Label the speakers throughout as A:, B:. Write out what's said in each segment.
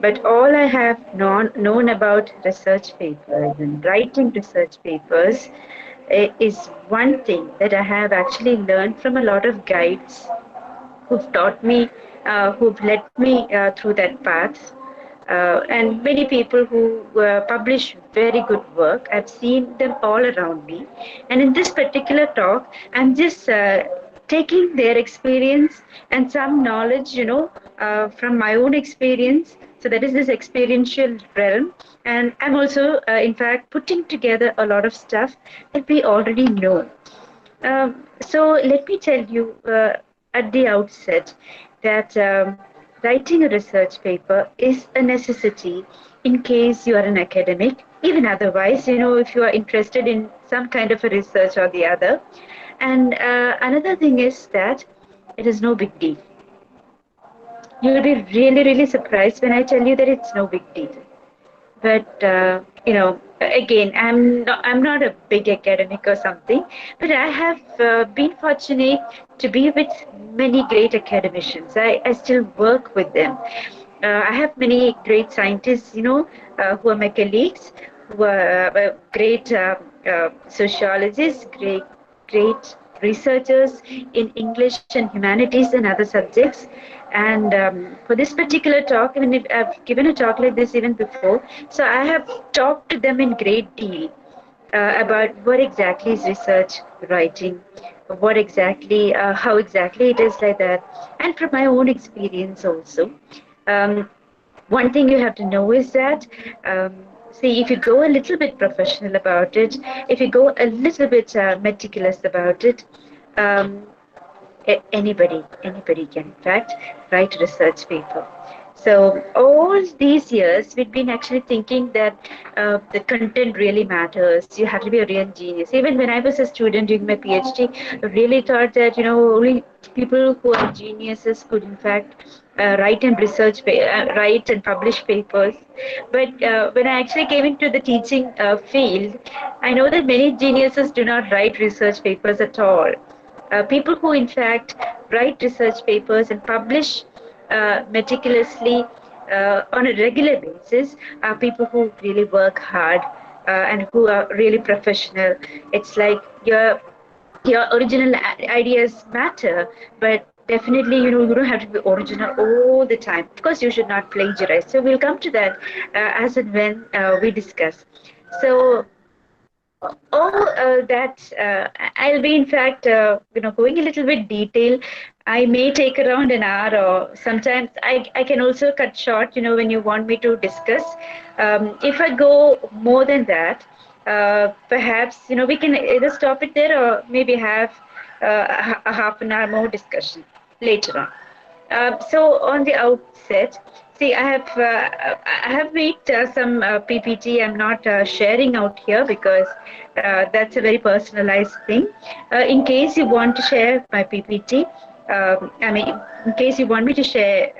A: But all I have known about research papers and writing research papers is one thing that I have actually learned from a lot of guides who've taught me, who've led me through that path. And many people who publish very good work. I've seen them all around me. And in this particular talk, I'm just taking their experience and some knowledge, from my own experience. So that is this experiential realm. And I'm also, in fact, putting together a lot of stuff that we already know. So let me tell you at the outset that writing a research paper is a necessity in case you are an academic, even otherwise, if you are interested in some kind of a research or the other. And another thing is that it is no big deal. You'll be really, really surprised when I tell you that it's no big deal. But again, I'm not a big academic or something, but I have been fortunate to be with many great academicians. I still work with them. I have many great scientists, who are my colleagues, who are great sociologists, great researchers in English and humanities and other subjects. And for this particular talk, even if I've given a talk like this even before, so I have talked to them in great deal about what exactly is research writing, how exactly it is like that, and from my own experience also. Um, One thing you have to know is that, see, if you go a little bit professional about it, if you go a little bit meticulous about it, um, anybody can in fact write a research paper. So all these years we've been actually thinking that the content really matters. You have to be a real genius. Even when I was a student doing my PhD, I really thought that only people who are geniuses could in fact write and publish papers. But when I actually came into the teaching field, I know that many geniuses do not write research papers at all. People who in fact write research papers and publish meticulously on a regular basis are people who really work hard and who are really professional. It's like your original ideas matter, but definitely you don't have to be original all the time. Of course, you should not plagiarize. So we'll come to that as and when we discuss. So all that I'll be in fact going a little bit detail. I may take around an hour, or sometimes I can also cut short when you want me to discuss. If I go more than that, perhaps we can either stop it there or maybe have a half an hour more discussion later on. So on the outset, see, I have made some PPT. I'm not sharing out here because that's a very personalized thing. In case you want to share my PPT, I mean, in case you want me to share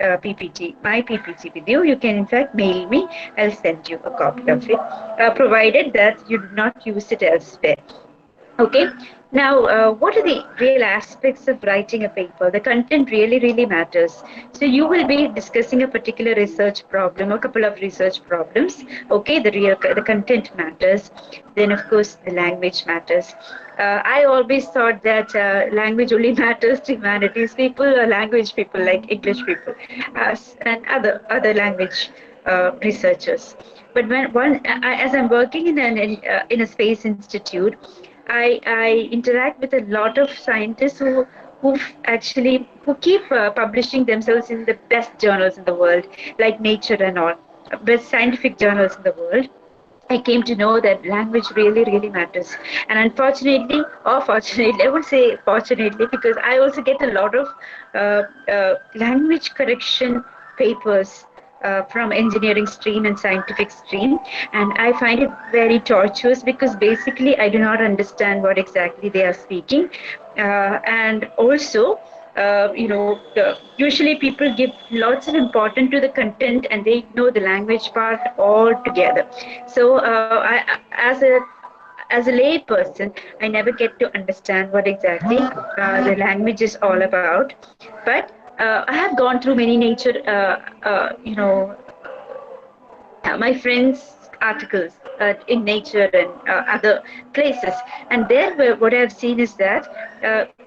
A: my PPT with you, you can in fact mail me. I'll send you a copy of it, provided that you do not use it elsewhere. Okay. Now, what are the real aspects of writing a paper? The content really, really matters. So you will be discussing a particular research problem, a couple of research problems. Okay, the content matters. Then, of course, the language matters. I always thought that language only matters to humanities people or language people like English people, and other language researchers. But as I'm working in a space institute, I interact with a lot of scientists who keep publishing themselves in the best journals in the world, like Nature and all, best scientific journals in the world. I came to know that language really, really matters. And unfortunately, or fortunately, I would say fortunately, because I also get a lot of language correction papers from engineering stream and scientific stream, and I find it very tortuous because basically I do not understand what exactly they are speaking, and also usually people give lots of importance to the content and they ignore the language part altogether. So as a lay person, I never get to understand what exactly the language is all about. But I have gone through many nature, my friends' articles in Nature and other places. And there, what I've seen is that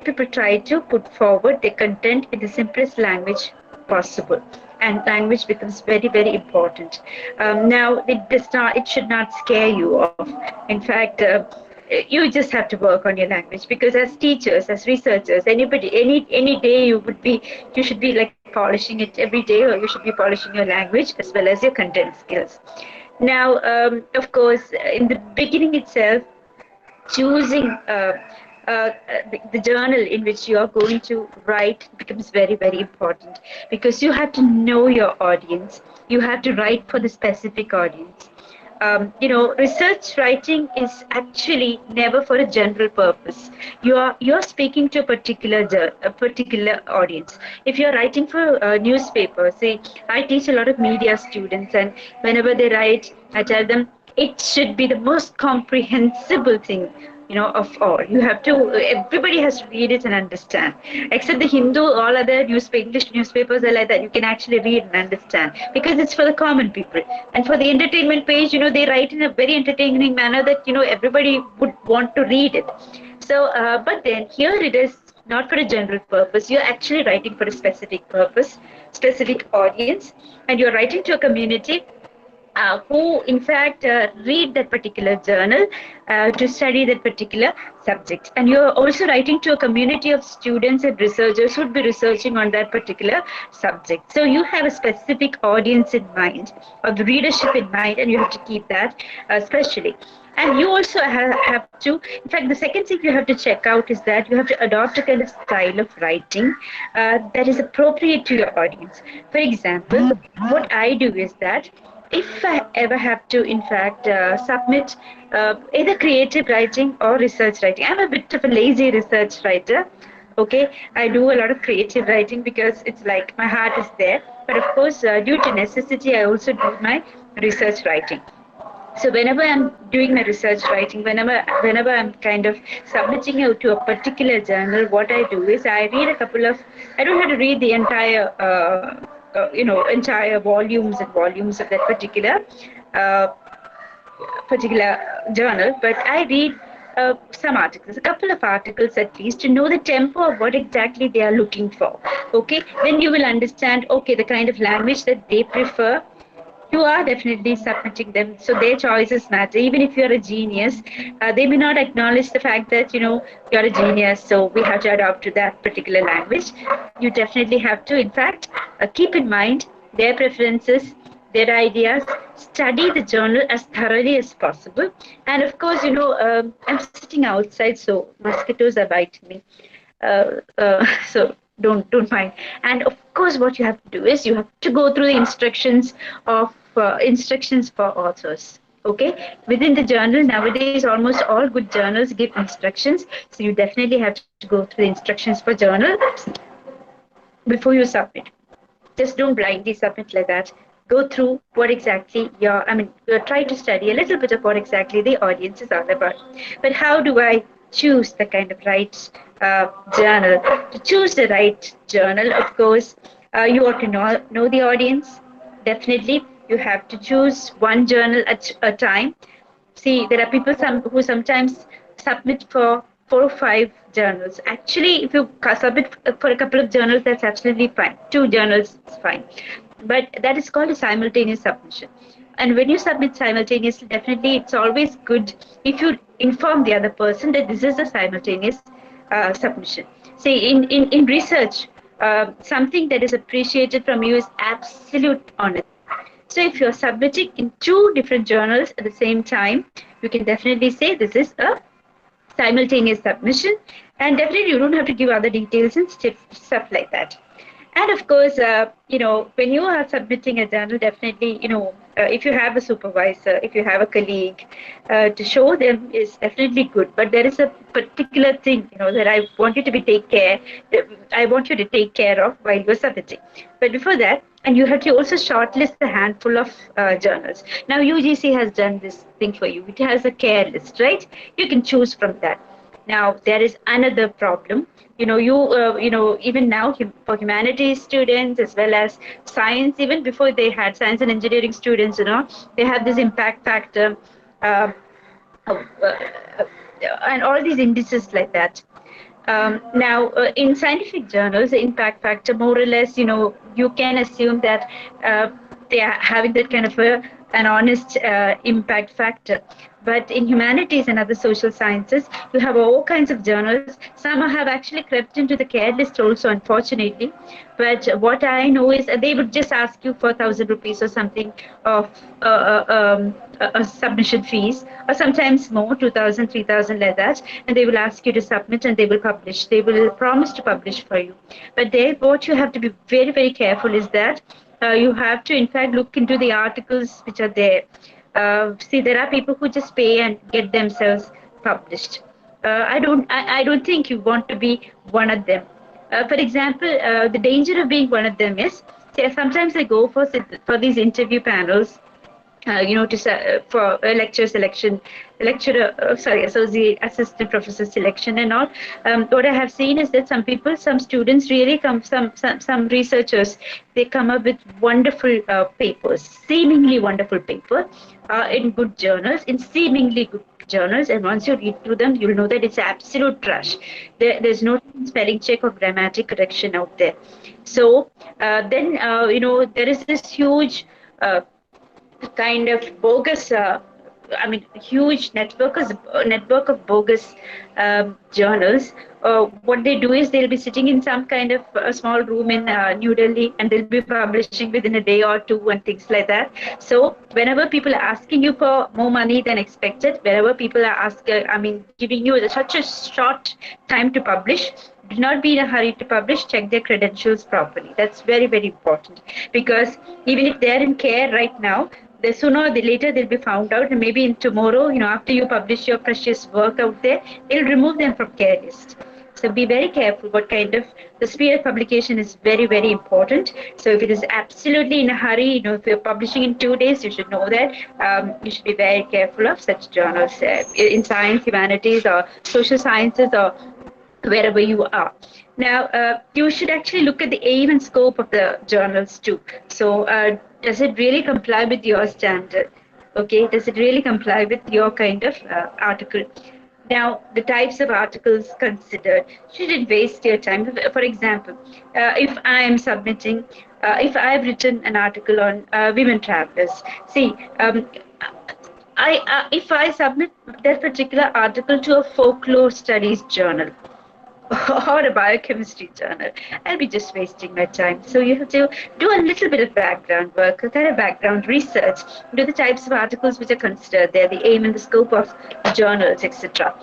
A: people try to put forward their content in the simplest language possible. And language becomes very, very important. Now, it should not scare you off. In fact, you just have to work on your language, because as teachers, as researchers, anybody, any day you should be like polishing it every day, or you should be polishing your language as well as your content skills. Now, of course, in the beginning itself, choosing the journal in which you are going to write becomes very, very important, because you have to know your audience. You have to write for the specific audience. Research writing is actually never for a general purpose. You're speaking to a particular audience. If you're writing for newspapers, say I teach a lot of media students, and whenever they write, I tell them it should be the most comprehensible thing, of all. You have to, everybody has to read it and understand. Except the Hindu, all other English newspapers are like that. You can actually read and understand, because it's for the common people. And for the entertainment page, they write in a very entertaining manner that, everybody would want to read it. So, but then here it is not for a general purpose. You're actually writing for a specific purpose, specific audience, and you're writing to a community who in fact read that particular journal to study that particular subject. And you're also writing to a community of students and researchers who would be researching on that particular subject. So you have a specific audience in mind, or the readership in mind, and you have to keep that especially. And you also have to, in fact, the second thing you have to check out is that you have to adopt a kind of style of writing that is appropriate to your audience. For example, what I do is that if I ever have to, in fact, submit either creative writing or research writing, I'm a bit of a lazy research writer. Okay, I do a lot of creative writing because it's like my heart is there. But of course, due to necessity, I also do my research writing. So whenever I'm doing my research writing, whenever I'm kind of submitting it to a particular journal, what I do is I read a couple of. I don't have to read the entire volumes and volumes of that uh, particular journal, but I read some articles, a couple of articles at least, to know the tempo of what exactly they are looking for. Okay, then you will understand, okay, the kind of language that they prefer. You are definitely submitting them, so their choices matter. Even if you're a genius, they may not acknowledge the fact that you're a genius, so we have to adapt to that particular language. You definitely have to, in fact, keep in mind their preferences, their ideas, study the journal as thoroughly as possible. And of course, I'm sitting outside, so mosquitoes are biting me. So don't mind. And of course, what you have to do is you have to go through the instructions for authors. Okay, within the journal nowadays, almost all good journals give instructions. So you definitely have to go through the instructions for journal before you submit. Just don't blindly submit like that. Go through what exactly try to study a little bit of what exactly the audience is all about. But how do I choose the kind of right journal? To choose the right journal, of course, you ought to know the audience. Definitely, you have to choose one journal at a time. See, there are people who sometimes submit for 4 or 5 journals. Actually, if you submit for a couple of journals, that's absolutely fine. 2 journals is fine. But that is called a simultaneous submission. And when you submit simultaneously, definitely it's always good if you inform the other person that this is a simultaneous submission. See, in research, something that is appreciated from you is absolute honesty. So if you're submitting in 2 different journals at the same time, you can definitely say this is a simultaneous submission, and definitely you don't have to give other details and stuff like that. And of course, when you are submitting a journal, definitely, if you have a supervisor, if you have a colleague, to show them is definitely good. But there is a particular thing, that I want you to I want you to take care of while you're submitting. But before that, and you have to also shortlist a handful of journals. Now, UGC has done this thing for you. It has a care list, right? You can choose from that. Now there is another problem. Even now for humanities students as well as science, even before they had science and engineering students, they have this impact factor, uh, uh, uh, and all these indices like that. Now, in scientific journals, the impact factor, more or less, you can assume that they are having that kind of an honest impact factor. But in humanities and other social sciences, you have all kinds of journals. Some have actually crept into the care list also, unfortunately. But what I know is they would just ask you for 1,000 rupees or something of submission fees, or sometimes more, 2,000, 3,000, like that, and they will ask you to submit and they will publish. They will promise to publish for you. But there, what you have to be very, very careful is that you have to, in fact, look into the articles which are there. See, there are people who just pay and get themselves published. I don't think you want to be one of them. For example, the danger of being one of them is, say, sometimes they go for these interview panels, for lecture selection, associate, assistant professor selection, and all. What I have seen is that some students really come, some researchers, they come up with wonderful papers, seemingly wonderful paper, in good journals, in seemingly good journals, and once you read through them, you'll know that it's absolute trash. There's no spelling check or grammatic correction out there. So then, there is this huge kind of bogus, huge network of bogus journals. What they do is they'll be sitting in some kind of a small room in New Delhi, and they'll be publishing within a day or two and things like that. So whenever people are asking you for more money than expected, wherever people are giving you such a short time to publish, do not be in a hurry to publish. Check their credentials properly. That's very, very important, because even if they're in care right now, the sooner or the later they'll be found out, and maybe in tomorrow, after you publish your precious work out there, they'll remove them from care list. So be very careful what kind of, the speed of publication is very, very important. So if it is absolutely in a hurry, if you're publishing in 2 days, you should know that you should be very careful of such journals, in science, humanities, or social sciences, or wherever you are. Now, you should actually look at the aim and scope of the journals too. So, does it really comply with your standard? Okay, does it really comply with your kind of article? Now, the types of articles considered shouldn't waste your time. For example, if I am submitting, if I've written an article on women travelers, see, if I submit that particular article to a folklore studies journal, or a biochemistry journal, I'll be just wasting my time. So you have to do a little bit of background work, a kind of background research, do the types of articles which are considered there, the aim and the scope of journals, etc.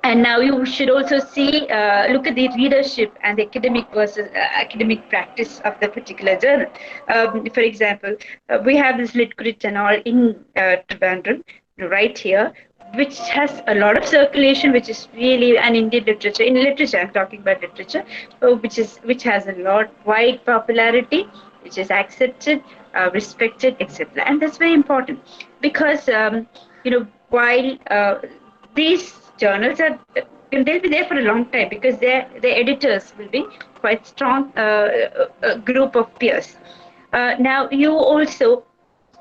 A: And now you should also see, look at the readership and the academic versus academic practice of the particular journal. For example, we have this LitGrit and all in Trivandrum, right here, which has a lot of circulation, which is really an Indian literature. In literature, I'm talking about literature, which has a lot wide popularity, which is accepted, respected, etc. And that's very important, because while these journals are, they'll be there for a long time, because their editors will be quite strong, a group of peers. Now you also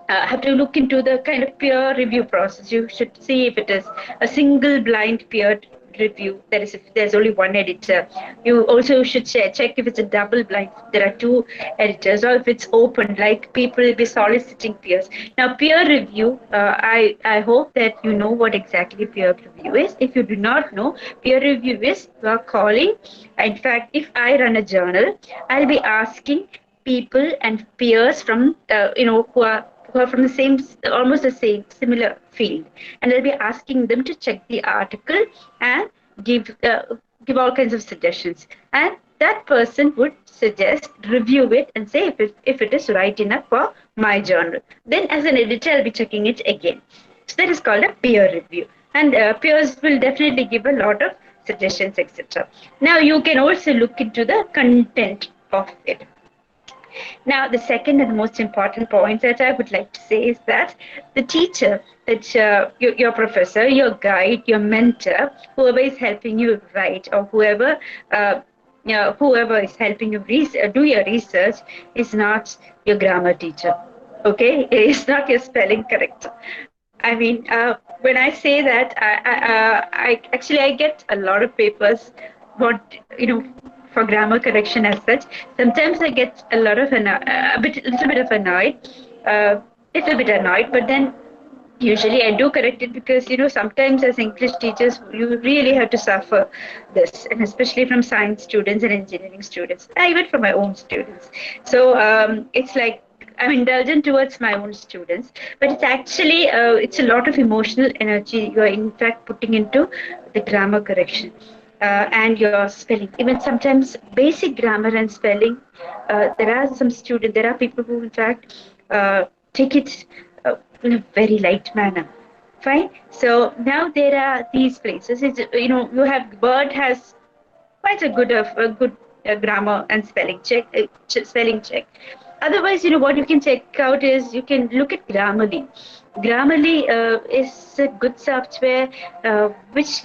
A: have to look into the kind of peer review process. You should see if it is a single blind peer review, that is, if there's only one editor. You also should check if it's a double blind, there are two editors, or if it's open, like people will be soliciting peers. Now, peer review, I hope that you know what exactly peer review is. If you do not know, peer review is, you are calling, in fact, if I run a journal, I'll be asking people and peers from who are from the same, almost the same, similar field, and I'll be asking them to check the article and give all kinds of suggestions, and that person would suggest, review it, and say if it is right enough for my journal. Then, as an editor, I'll be checking it again. So that is called a peer review, and peers will definitely give a lot of suggestions, etc. Now, you can also look into the content of it. Now, the second and most important point that I would like to say is that the teacher, that your professor, your guide, your mentor, whoever is helping you write, or whoever is helping you do your research, is not your grammar teacher. Okay, it is not your spelling corrector. I mean, when I say that, I get a lot of papers, what for grammar correction as such. Sometimes I get a lot of little bit of annoyed, uh, little bit annoyed, but then usually I do correct it, because sometimes as English teachers you really have to suffer this, and especially from science students and engineering students, even from my own students. So it's like I'm indulgent towards my own students, but it's actually it's a lot of emotional energy you are in fact putting into the grammar correction. And your spelling, even sometimes basic grammar and spelling, there are people who in fact take it in a very light manner. Fine. So now there are these places. You have Word has quite a good grammar and spelling check. Otherwise, what you can check out is you can look at Grammarly. Grammarly is a good software which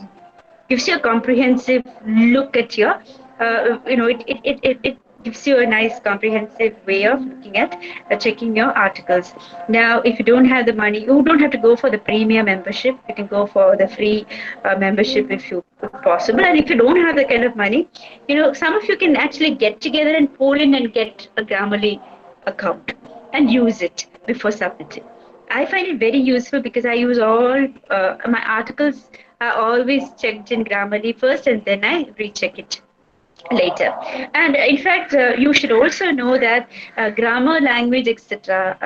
A: gives you a comprehensive look at your it gives you a nice comprehensive way of looking at checking your articles. Now, if you don't have the money, you don't have to go for the premium membership. You can go for the free membership if possible. And if you don't have the kind of money, some of you can actually get together and pull in and get a Grammarly account and use it before submitting. I find it very useful because I use all my articles are always checked in Grammarly first, and then I recheck it later. And in fact, you should also know that grammar, language, etc.,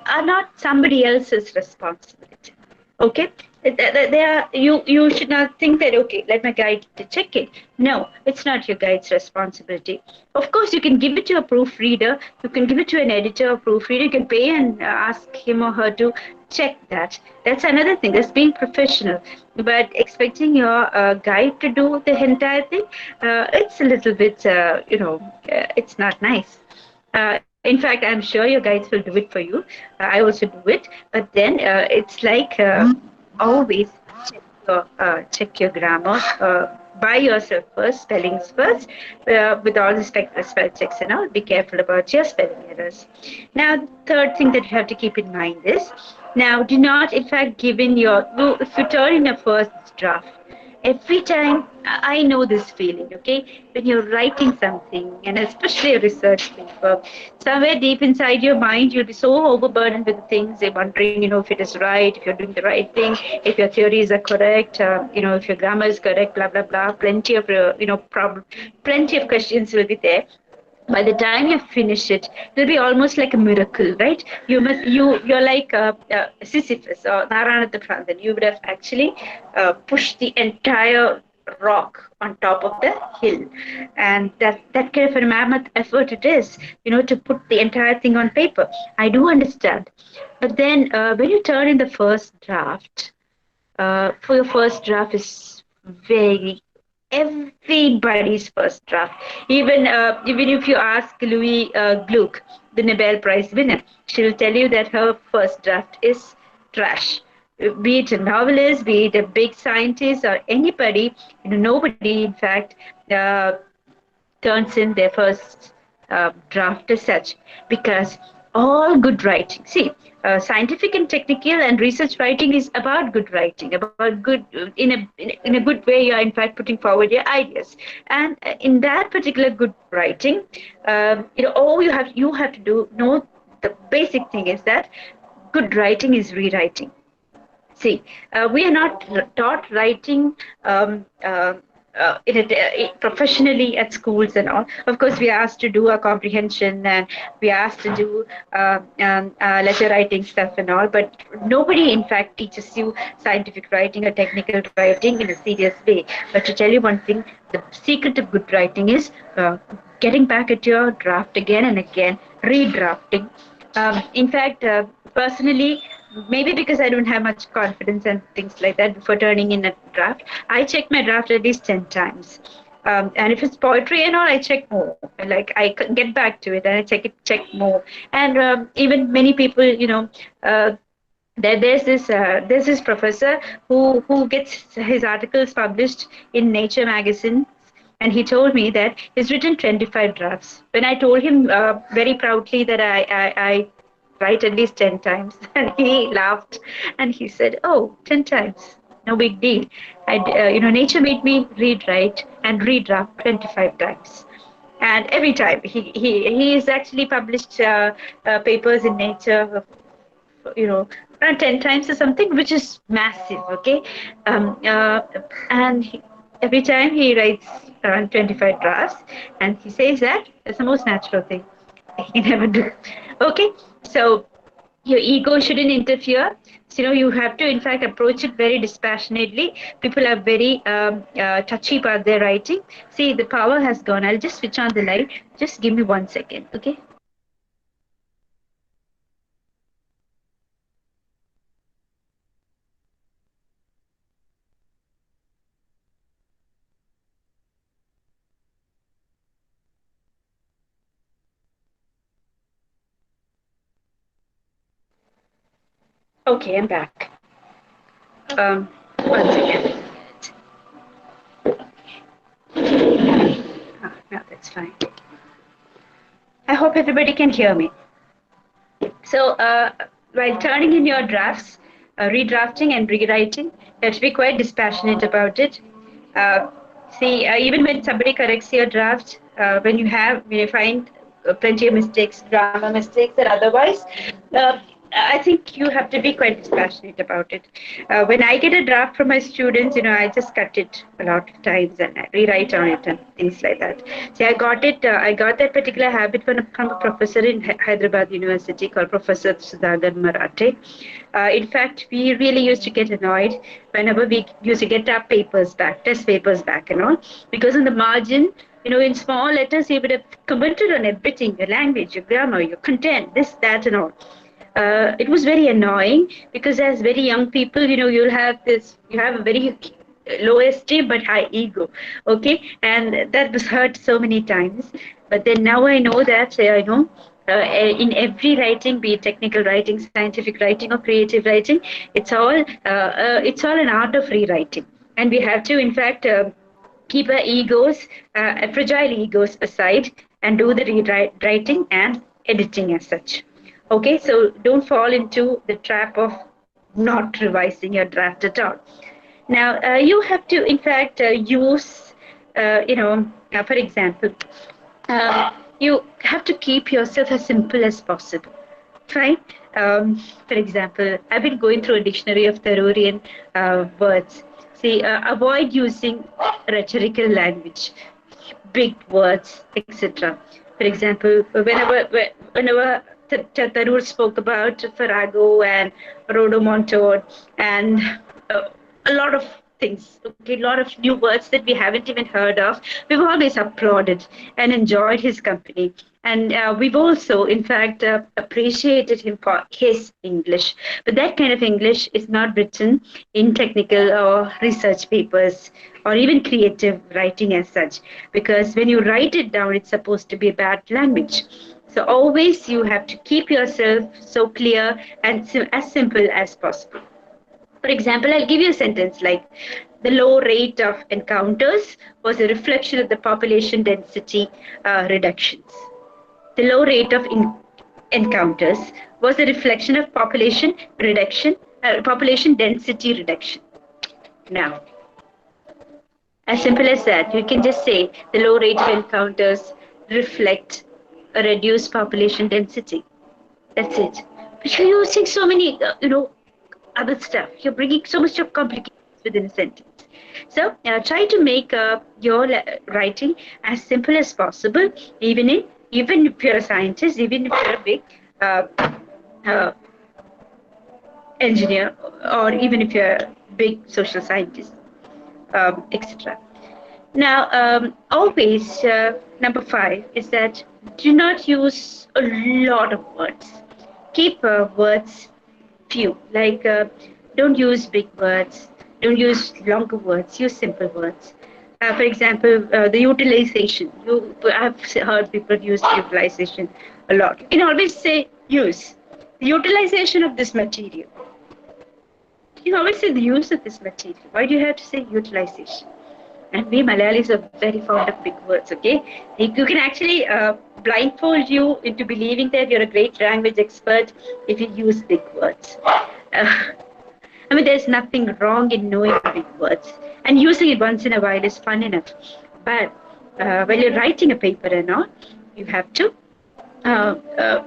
A: are not somebody else's responsibility. Okay, they are, you should not think that, okay, let my guide to check it. No, it's not your guide's responsibility. Of course, you can give it to a proofreader, you can give it to an editor or proofreader, you can pay and ask him or her to check that. That's another thing, that's being professional. But expecting your guide to do the entire thing, it's a little bit it's not nice. In fact, I'm sure your guides will do it for you. I also do it, but then it's like always check your grammar by yourself first, spellings first, with all respect for spell checks and all. Be careful about your spelling errors. Now, third thing that you have to keep in mind is, now do not, in fact, give in if you turn in a first draft, every time I know this feeling, okay? When you're writing something, and especially a research paper, somewhere deep inside your mind, you'll be so overburdened with things. You're wondering, if it is right, if you're doing the right thing, if your theories are correct, if your grammar is correct, blah blah blah. Plenty of plenty of questions will be there. By the time you finish it, it'll be almost like a miracle, right? You're like Sisyphus or Narayana. You would have actually pushed the entire rock on top of the hill, and that kind of a mammoth effort it is, to put the entire thing on paper. I do understand, but then when you turn in the first draft, for your first draft is very everybody's first draft. Even if you ask Louis Gluck, the Nobel Prize winner, she'll tell you that her first draft is trash. Be it a novelist, be it a big scientist, or anybody, nobody, in fact, uh, turns in their first draft as such, because all good writing, see, scientific and technical and research writing is about good writing, about good in a good way. You are in fact putting forward your ideas, and in that particular good writing, all you have to do know, the basic thing is that good writing is rewriting. See, we are not taught writing professionally at schools and all. Of course, we are asked to do a comprehension, and we are asked to do letter writing stuff and all. But nobody, in fact, teaches you scientific writing or technical writing in a serious way. But to tell you one thing, the secret of good writing is getting back at your draft again and again, redrafting. In fact, personally, maybe because I don't have much confidence and things like that before turning in a draft, I check my draft at least 10 times. And if it's poetry and all, I check more. Like I get back to it and I check more. And even many people, uh, there's this professor who gets his articles published in Nature magazine, and he told me that he's written 25 drafts. When I told him very proudly that I write at least 10 times, and he laughed and he said, "Oh, 10 times, no big deal." Nature made me rewrite and redraft 25 times. And every time he is actually published papers in Nature, you know around 10 times or something, which is massive. Okay. um, uh, and every time he writes around 25 drafts, and he says that it's the most natural thing he can ever do. Okay. So your ego shouldn't interfere. So, you have to in fact approach it very dispassionately. People are very touchy about their writing. See, the power has gone. I'll just switch on the light. Just give me 1 second. Okay. Okay, I'm back. um 1 second. No, that's fine. I hope everybody can hear me. So, while turning in your drafts, redrafting and rewriting, you have to be quite dispassionate about it. Uh, See, even when somebody corrects your draft, when you find plenty of mistakes, grammar mistakes, and otherwise, uh, I think you have to be quite dispassionate about it. When I get a draft from my students, I just cut it a lot of times and I rewrite on it and things like that. See, I got it. I got that particular habit from a professor in Hyderabad University called Professor Sudhagar Marathe. In fact, we really used to get annoyed whenever we used to get our papers back, test papers back, and all, because in the margin, in small letters, he would have commented on everything: your language, your grammar, your content, this, that, and all. It was very annoying because as very young people, you have a very low esteem but high ego. Okay. And that was hurt so many times. But then now I know that, in every writing, be it technical writing, scientific writing, or creative writing, it's all an art of rewriting. And we have to in fact keep our egos, fragile egos aside, and do the rewriting and editing as such. Okay, so don't fall into the trap of not revising your draft at all. Now, you have to, in fact, use, for example, you have to keep yourself as simple as possible. Fine. For example, I've been going through a dictionary of Therurian words. See, avoid using rhetorical language, big words, etc. For example, whenever Tarur spoke about Farrago and Rodomontade and uh, a lot of things, okay, a lot of new words that we haven't even heard of, we've always applauded and enjoyed his company. And we've also, in fact, appreciated him for his English. But that kind of English is not written in technical or research papers or even creative writing as such. Because when you write it down, it's supposed to be a bad language. So always you have to keep yourself so clear and as simple as possible. For example, I'll give you a sentence like the low rate of encounters was a reflection of the population density reductions. The low rate of encounters was a reflection of population density reduction. Now, as simple as that, you can just say the low rate of encounters reflect a reduced population density. That's it. But you're using so many, other stuff. You're bringing so much of complications within a sentence. So try to make your writing as simple as possible, even if you're a scientist, even if you're a big uh, uh, engineer, or even if you're a big social scientist, etc. Now, always number 5 is that do not use a lot of words. Keep words few. Like don't use big words, don't use longer words, use simple words. For example, the utilization. I've heard people use utilization a lot. You can always say use. The utilization of this material. You can always say the use of this material. Why do you have to say utilization? And we Malayalis are very fond of big words, okay? You can actually blindfold you into believing that you're a great language expert if you use big words. I mean, there's nothing wrong in knowing big words, and using it once in a while is fun enough. But when you're writing a paper and all, you have to,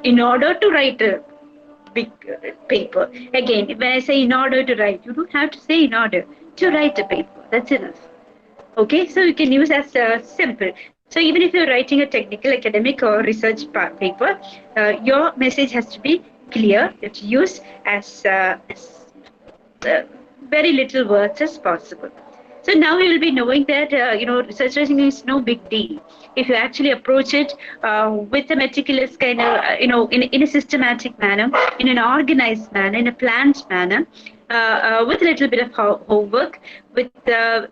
A: in order to write a big paper, again, when I say in order to write, you don't have to say in order to write a paper. That's enough. Okay, so you can use as simple. So even if you're writing a technical, academic, or research paper, your message has to be clear. You have to use as very little words as possible. So now you will be knowing that research writing is no big deal if you actually approach it with a meticulous kind of in a systematic manner, in an organized manner, in a planned manner, with a little bit of homework, with a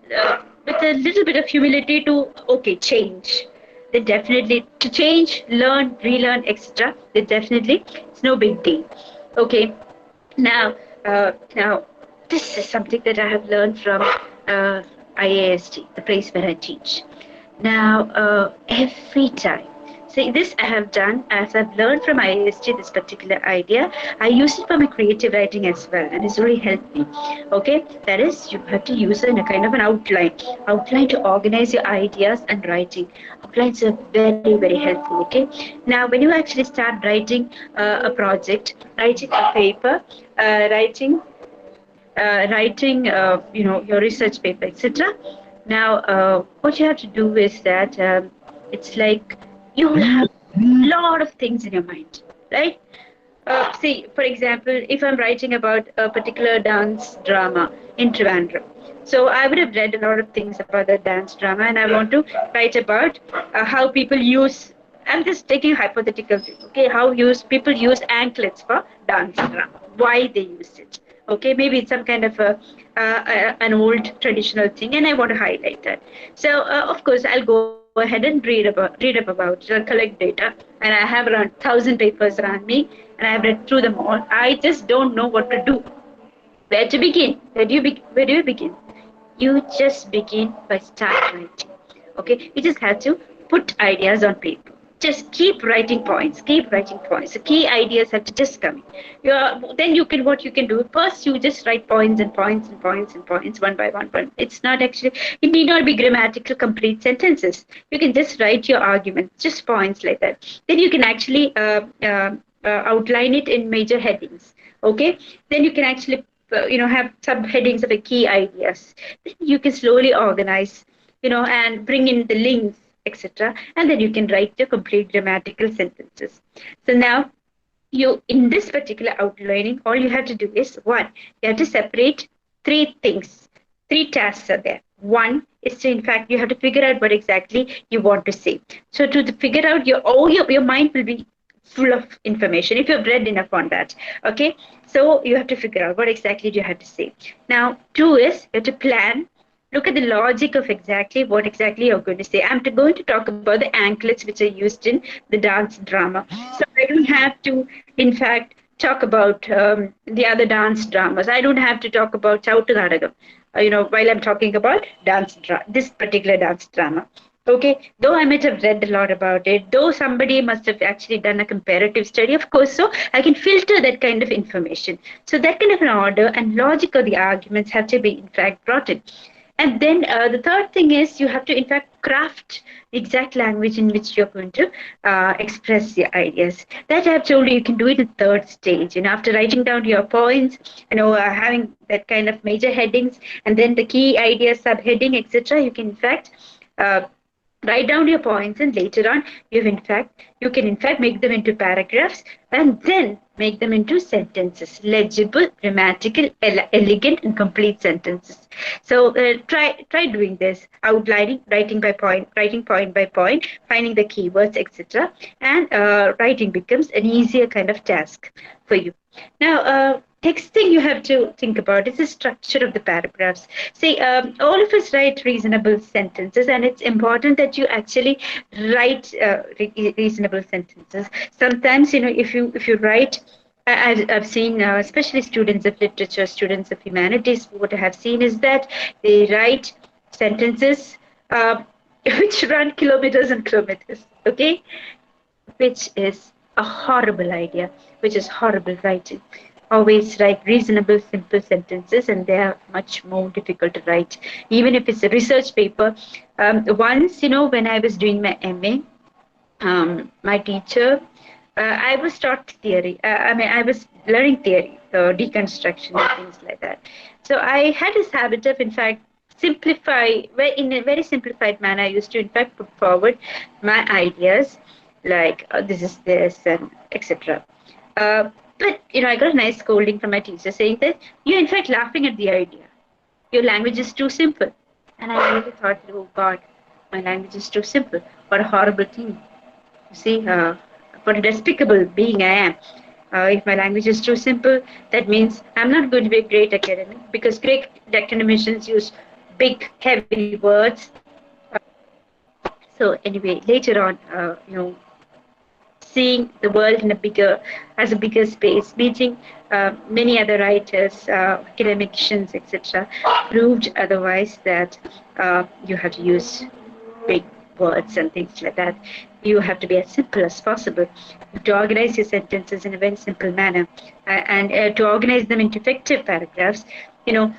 A: little bit of humility to change. Then definitely to change, learn, relearn, etc. Then definitely it's no big deal. Okay, now, this is something that I have learned from IIST, the place where I teach. Now, every time, see, this I have done as I've learned from IIST this particular idea. I use it for my creative writing as well, and it's really helped me. Okay, that is, you have to use it in a kind of an outline to organize your ideas and writing. Outlines are very, very helpful. Okay, now when you actually start writing a project, writing a paper, writing your research paper, etc. Now, what you have to do is that it's like you will have a lot of things in your mind, right? See, for example, if I'm writing about a particular dance drama in Trivandrum, so I would have read a lot of things about the dance drama, and I want to write about how people use. I'm just taking a hypothetical thing, okay? How people use anklets for dance drama? Why they use it? Okay, maybe it's some kind of an old traditional thing, and I want to highlight that. So, of course, I'll go ahead and read up about it. I'll collect data, and I have around 1,000 papers around me, and I've read through them all. I just don't know what to do. Where to begin? Where do you begin? You just begin by start writing. Okay, you just have to put ideas on paper. Just keep writing points. Keep writing points. The key ideas have to just come in. Then what you can do first, you just write points and points and points and points one by one. But it's not actually. It need not be grammatical complete sentences. You can just write your arguments, just points like that. Then you can actually outline it in major headings. Okay. Then you can actually have subheadings of the key ideas. Then you can slowly organize, and bring in the links, etc. And then you can write your complete grammatical sentences. So now, in this particular outlining, all you have to do is one, you have to separate three things. Three tasks are there. One is to, in fact, you have to figure out what exactly you want to say. So to figure out your mind will be full of information if you've read enough on that. Okay, so you have to figure out what exactly you have to say. Now, two is you have to plan. Look at the logic of what exactly you're going to say. I'm going to talk about the anklets which are used in the dance drama. So I don't have to, in fact, talk about the other dance dramas. I don't have to talk about Chautu Nadagam, while I'm talking about this particular dance drama. Okay, though I might have read a lot about it, though somebody must have actually done a comparative study, of course, so I can filter that kind of information. So that kind of an order and logic of the arguments have to be, in fact, brought in. And then the third thing is you have to, in fact, craft the exact language in which you're going to express your ideas. That I've told you can do it in third stage. After writing down your points, having that kind of major headings, and then the key ideas, subheading, etc. You can, in fact, write down your points, and later on you can in fact make them into paragraphs, and then make them into sentences, legible, grammatical, elegant, and complete sentences. So try doing this, outlining, writing point by point, finding the keywords, etc. And writing becomes an easier kind of task for you. Now, Next thing you have to think about is the structure of the paragraphs. See, all of us write reasonable sentences, and it's important that you actually write reasonable sentences. Sometimes, if you write, I've seen, especially students of literature, students of humanities, what I have seen is that they write sentences which run kilometers and kilometers. Okay, which is a horrible idea, which is horrible writing. Always write reasonable, simple sentences, and they are much more difficult to write. Even if it's a research paper. Once, when I was doing my MA, my teacher, I was taught theory. I was learning theory, deconstruction, and things like that. So I had this habit of, in fact, simplify, in a very simplified manner. I used to, in fact, put forward my ideas, like this is this, and etc. But I got a nice scolding from my teacher saying that you're, in fact, laughing at the idea. Your language is too simple. And I really thought, oh God, my language is too simple. What a horrible thing. You see, what a despicable being I am. If my language is too simple, that means I'm not going to be a great academic, because great academicians use big, heavy words. So anyway, later on, seeing the world in a bigger, as a bigger space, meeting many other writers, academicians, etc., proved otherwise, that you have to use big words and things like that. You have to be as simple as possible. You have to organize your sentences in a very simple manner, and to organize them into effective paragraphs. The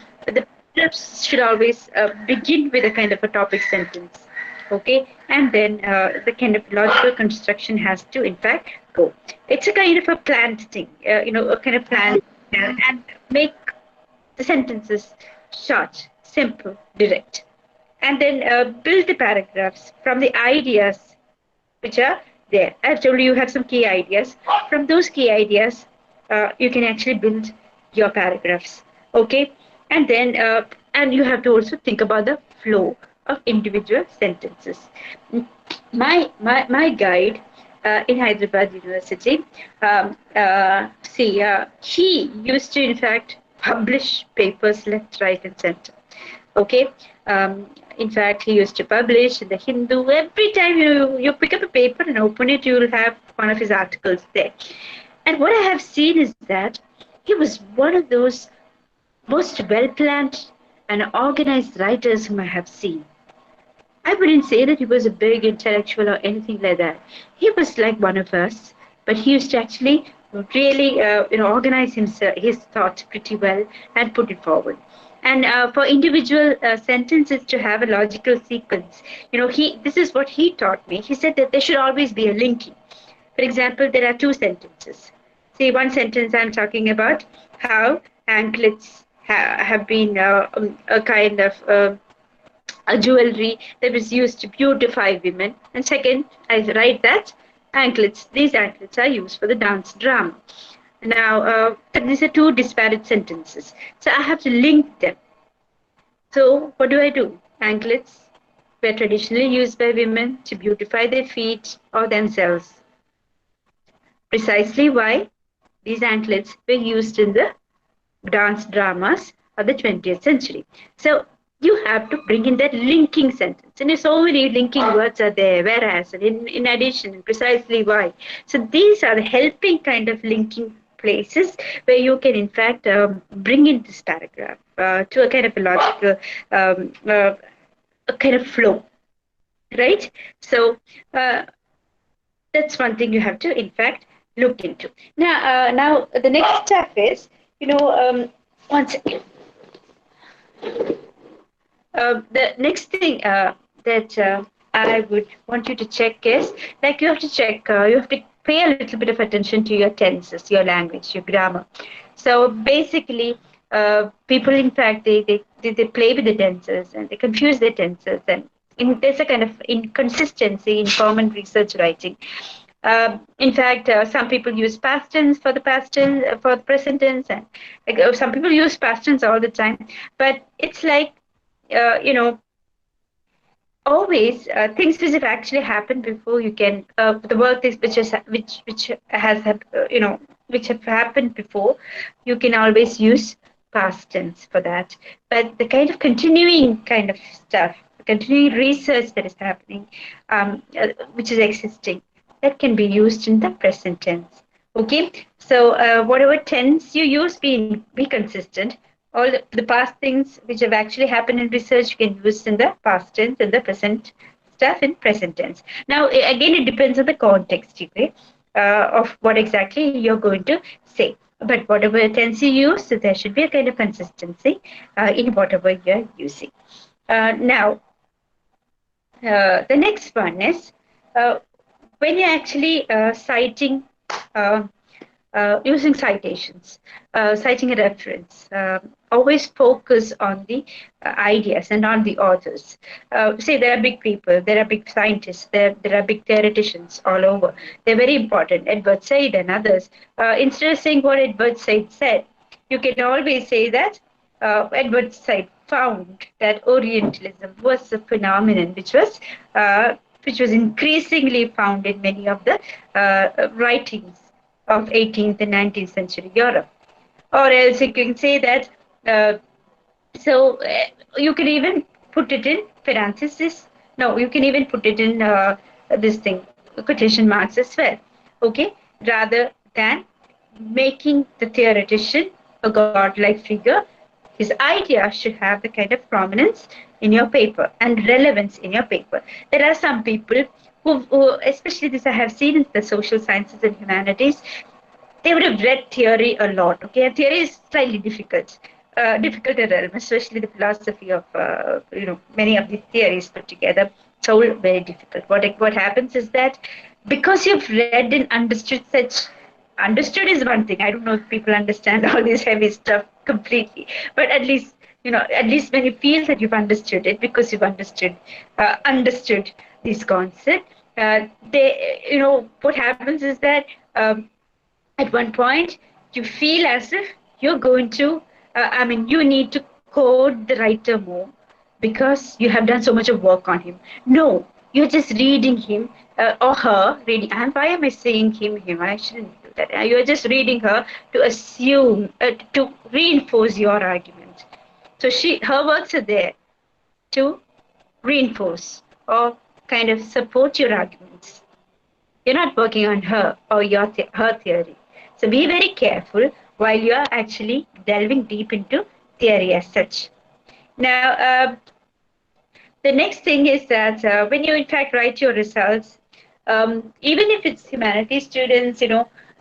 A: paragraphs should always begin with a kind of a topic sentence, okay, and then the kind of logical construction has to, in fact, go. It's a kind of a planned thing, a kind of plan, and make the sentences short, simple, direct, and then build the paragraphs from the ideas which are there. I've told you have some key ideas. From those key ideas, you can actually build your paragraphs. Okay, and then you have to also think about the flow of individual sentences. My guide in Hyderabad University, he used to, in fact, publish papers left, right, and center. Okay. In fact, he used to publish in the Hindu. Every time you pick up a paper and open it, you will have one of his articles there. And what I have seen is that he was one of those most well planned and organized writers whom I have seen. I wouldn't say that he was a big intellectual or anything like that. He was like one of us, but he used to actually really, organize his thoughts pretty well and put it forward. And for individual sentences to have a logical sequence, this is what he taught me. He said that there should always be a linking. For example, there are two sentences. See, one sentence I'm talking about how anklets have been a kind of a jewelry that was used to beautify women. And second, I write that these anklets are used for the dance drama. Now, these are two disparate sentences. So I have to link them. So what do I do? Anklets were traditionally used by women to beautify their feet or themselves. Precisely why these anklets were used in the dance dramas of the 20th century. So you have to bring in that linking sentence. And so many linking words are there, whereas, and in addition, and precisely why. So these are the helping kind of linking places where you can, in fact, bring in this paragraph to a kind of a logical, a kind of flow, right? So that's one thing you have to, in fact, look into. Now the next step is, once again, the next thing that I would want you to check is, like, you have to check, you have to pay a little bit of attention to your tenses, your language, your grammar. So basically, people, in fact, they play with the tenses and they confuse their tenses, and there's a kind of inconsistency in common research writing. In fact, some people use past tense for the past tense, for the present tense, and some people use past tense all the time. But it's like, always things which have actually happened before you can the work is which has which have happened before, you can always use past tense for that. But the kind of continuing kind of stuff, continuing research that is happening, which is existing, that can be used in the present tense. Okay, so whatever tense you use, be consistent. All the past things which have actually happened in research you can use in the past tense, and the present stuff in present tense. Now, again, it depends on the context, okay, of what exactly you're going to say. But whatever tense you use, so there should be a kind of consistency in whatever you're using. Now, the next one is uh, when you're actually citing, uh, using citations, citing a reference, always focus on the ideas and not the authors. Say there are big people, there are big scientists, there are big theoreticians all over. They're very important, Edward Said and others. Instead of saying what Edward said, you can always say that Edward Said found that Orientalism was a phenomenon which was increasingly found in many of the writings of 18th and 19th century Europe. Or else you can say that, uh, you can even put it in parenthesis. No, you can even put it in this thing, quotation marks as well. Okay, rather than making the theoretician a godlike figure, his idea should have the kind of prominence in your paper and relevance in your paper. There are some people who especially this I have seen in the social sciences and humanities, they would have read theory a lot. Okay, and theory is slightly difficult, difficult to realm, especially the philosophy of many of these theories put together. It's all very difficult. What happens is that because you've read and understood such, understood is one thing. I don't know if people understand all this heavy stuff completely, but at least when you feel that you've understood it because you've understood this concept, they what happens is that. At one point you feel as if you're going to you need to quote the writer more because you have done so much of work on him. No, you're just reading him or her reading, and why am I saying him, I shouldn't do that. You're just reading her to assume to reinforce your argument. So her works are there to reinforce or kind of support your arguments. You're not working on her or her theory. So be very careful while you are actually delving deep into theory as such. Now, the next thing is that when you in fact write your results, even if it's humanities students,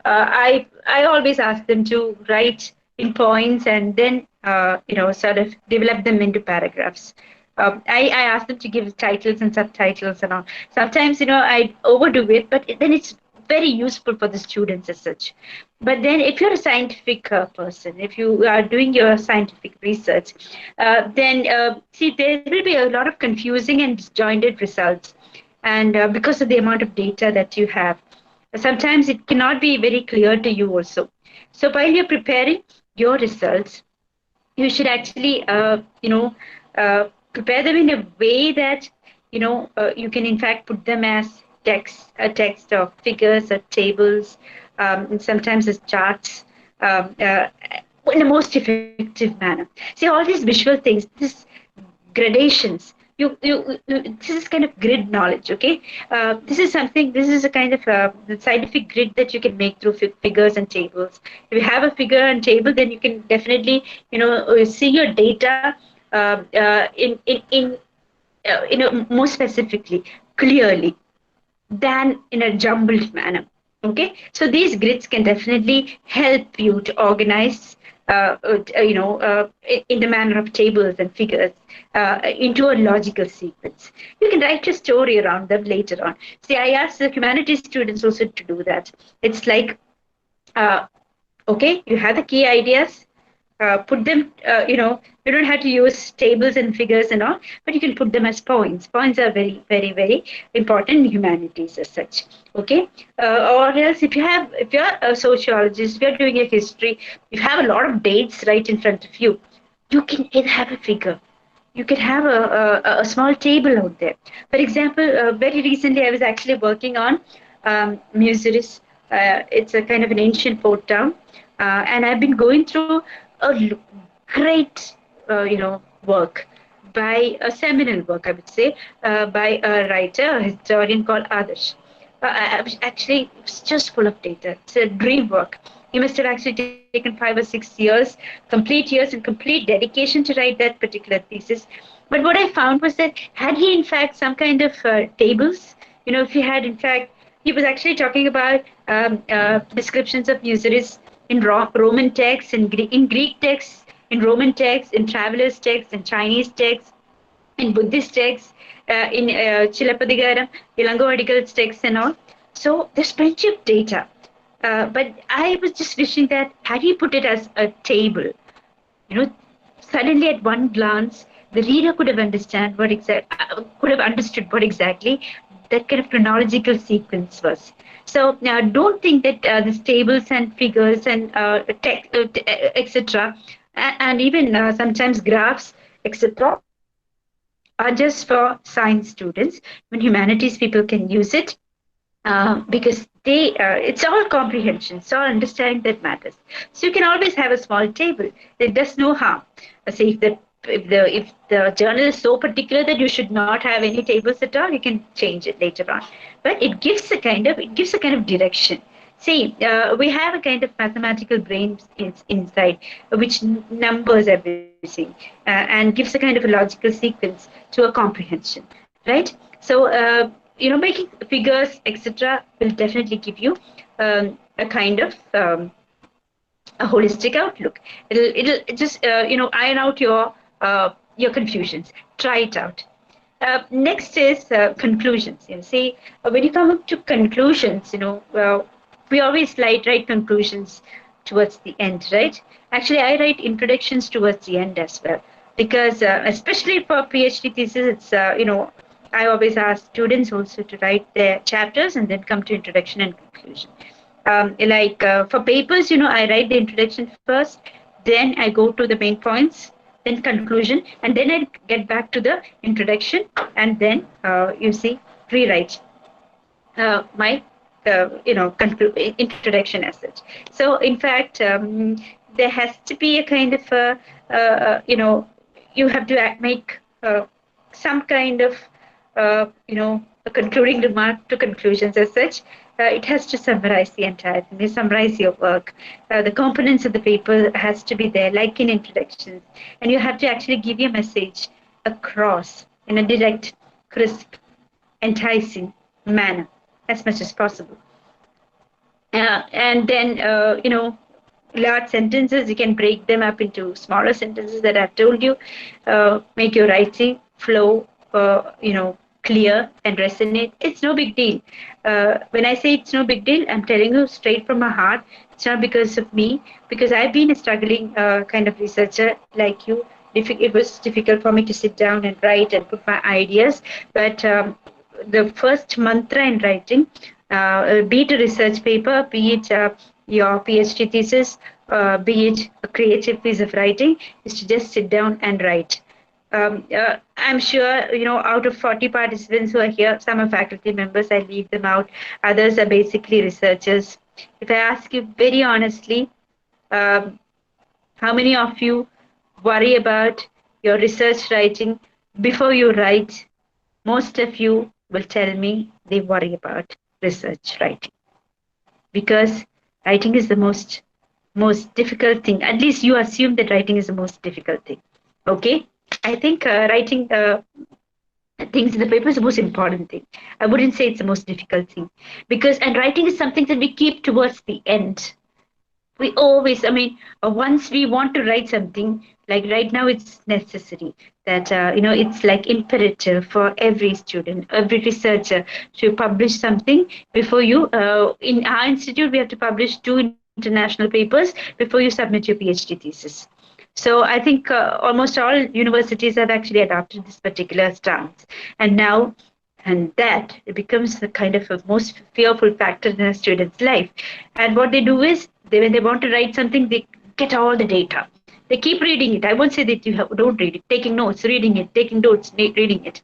A: I always ask them to write in points and then sort of develop them into paragraphs. I ask them to give titles and subtitles and all. Sometimes I overdo it, but then it's very useful for the students as such. But then if you're a scientific person, if you are doing your scientific research, then see, there will be a lot of confusing and disjointed results. And because of the amount of data that you have, sometimes it cannot be very clear to you also. So while you're preparing your results, you should actually, prepare them in a way that, you can in fact put them as a text of figures or tables, and sometimes as charts, in the most effective manner. See, all these visual things, this gradations, this is kind of grid knowledge. Okay, this is a kind of scientific grid that you can make through figures and tables. If you have a figure and table, then you can definitely see your data more specifically, clearly, than in a jumbled manner. Okay, so these grids can definitely help you to organize, in the manner of tables and figures, into a logical sequence. You can write your story around them later on. See, I asked the humanities students also to do that. It's like, uh, okay, you have the key ideas, put them, you don't have to use tables and figures and all, but you can put them as points. Points are very, very, very important in humanities as such. Okay, or else if you're a sociologist, if you're doing a history, you have a lot of dates right in front of you. You can either have a figure, you could have a small table out there. For example, very recently I was actually working on Muziris. It's a kind of an ancient port town, and I've been going through a great, work by a seminal work, I would say, by a writer, a historian called Adarsh. Actually, it's just full of data. It's a dream work. He must have actually taken 5 or 6 years, complete years, and complete dedication to write that particular thesis. But what I found was that had he, in fact, some kind of tables, if he had, in fact, he was actually talking about descriptions of usuries in Roman texts, in Greek texts, in Roman texts, in travelers' texts, in Chinese texts, in Buddhist texts, in Chilapadigaram, Ilangovadigal's texts, and all. So there's plenty of data. But I was just wishing that had he put it as a table, you know, suddenly at one glance, the reader could have understood what exactly that kind of chronological sequence was. So now, don't think that these tables and figures and text, etc., and even sometimes graphs, etc., are just for science students. When humanities people can use it, because it's all comprehension, it's all understanding that matters. So you can always have a small table. It does no harm. Say if the journal is so particular that you should not have any tables at all, you can change it later on. But it gives a kind of direction. See, we have a kind of mathematical brain inside, which numbers everything and gives a kind of a logical sequence to a comprehension, right? So, making figures, etc., will definitely give you a kind of a holistic outlook. It'll just iron out your confusions. Try it out. Next is conclusions. See, when you come up to conclusions, we always write conclusions towards the end, right? Actually, I write introductions towards the end as well, because especially for PhD thesis, it's I always ask students also to write their chapters and then come to introduction and conclusion. For papers, I write the introduction first, then I go to the main points, then conclusion, and then I get back to the introduction, and then rewrite my introduction as such. So in fact, there has to be a kind of you have to make some kind of a concluding remark to conclusions as such. It has to summarize the entire thing, summarize your work. The components of the paper has to be there, like in introductions, and you have to actually give your message across in a direct, crisp, enticing manner as much as possible. And then, large sentences, you can break them up into smaller sentences that I've told you. Make your writing flow, clear and resonate. It's no big deal. When I say it's no big deal, I'm telling you straight from my heart. It's not because of me, because I've been a struggling kind of researcher like you. It was difficult for me to sit down and write and put my ideas. But the first mantra in writing, be it a research paper, be it your PhD thesis, be it a creative piece of writing, is to just sit down and write. I'm sure, out of 40 participants who are here, some are faculty members, I leave them out. Others are basically researchers. If I ask you very honestly, how many of you worry about your research writing before you write? Most of you will tell me they worry about research writing, because writing is the most difficult thing. At least you assume that writing is the most difficult thing. Okay? I think writing things in the paper is the most important thing. I wouldn't say it's the most difficult thing, and writing is something that we keep towards the end. We always, once we want to write something, like right now, it's necessary that, it's like imperative for every student, every researcher to publish something before you, in our institute, we have to publish 2 international papers before you submit your PhD thesis. So I think almost all universities have actually adopted this particular stance. And that it becomes the kind of a most fearful factor in a student's life. And what they do is, when they want to write something, they get all the data. They keep reading it. I won't say that don't read it. Taking notes, reading it, taking notes, reading it.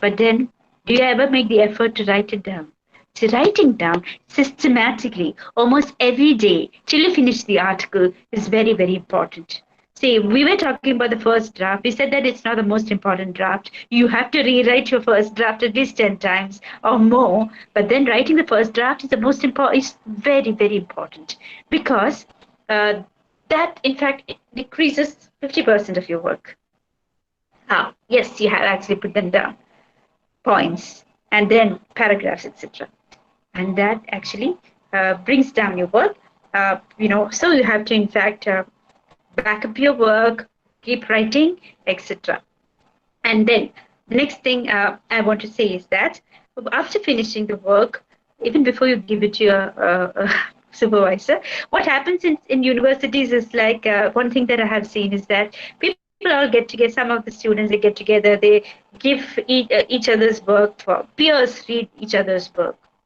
A: But then, do you ever make the effort to write it down? So writing down systematically, almost every day, till you finish the article is very, very important. See, we were talking about the first draft. We said that it's not the most important draft. You have to rewrite your first draft at least 10 times or more. But then writing the first draft is the most important, is very, very important because uh, that, in fact, it decreases 50% of your work. How? Yes, you have actually put them down, points, and then paragraphs, etc. And that actually brings down your work. So you have to, in fact, back up your work, keep writing, etc. And then the next thing I want to say is that after finishing the work, even before you give it to your supervisor, what happens in universities is like one thing that I have seen is that people all get together. Some of the students, they get together, they give each other's work, for peers read each other's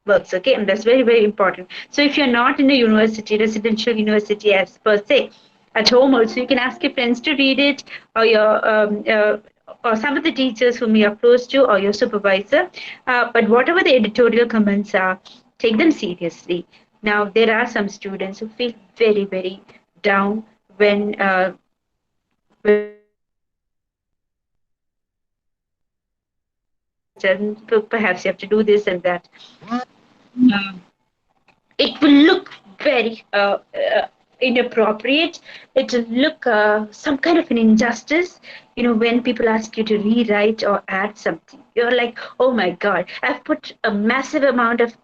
A: works, okay, and that's very, very important. So if you're not in a university, residential university as per se, at home also you can ask your friends to read it, or your or some of the teachers whom you are close to, or your supervisor. But whatever the editorial comments are, take them seriously. Now there are some students who feel very, very down when supervisors tell them perhaps you have to do this and that. It will look very inappropriate. It will look some kind of an injustice. When people ask you to rewrite or add something, you're like, oh my God, I've put a massive amount of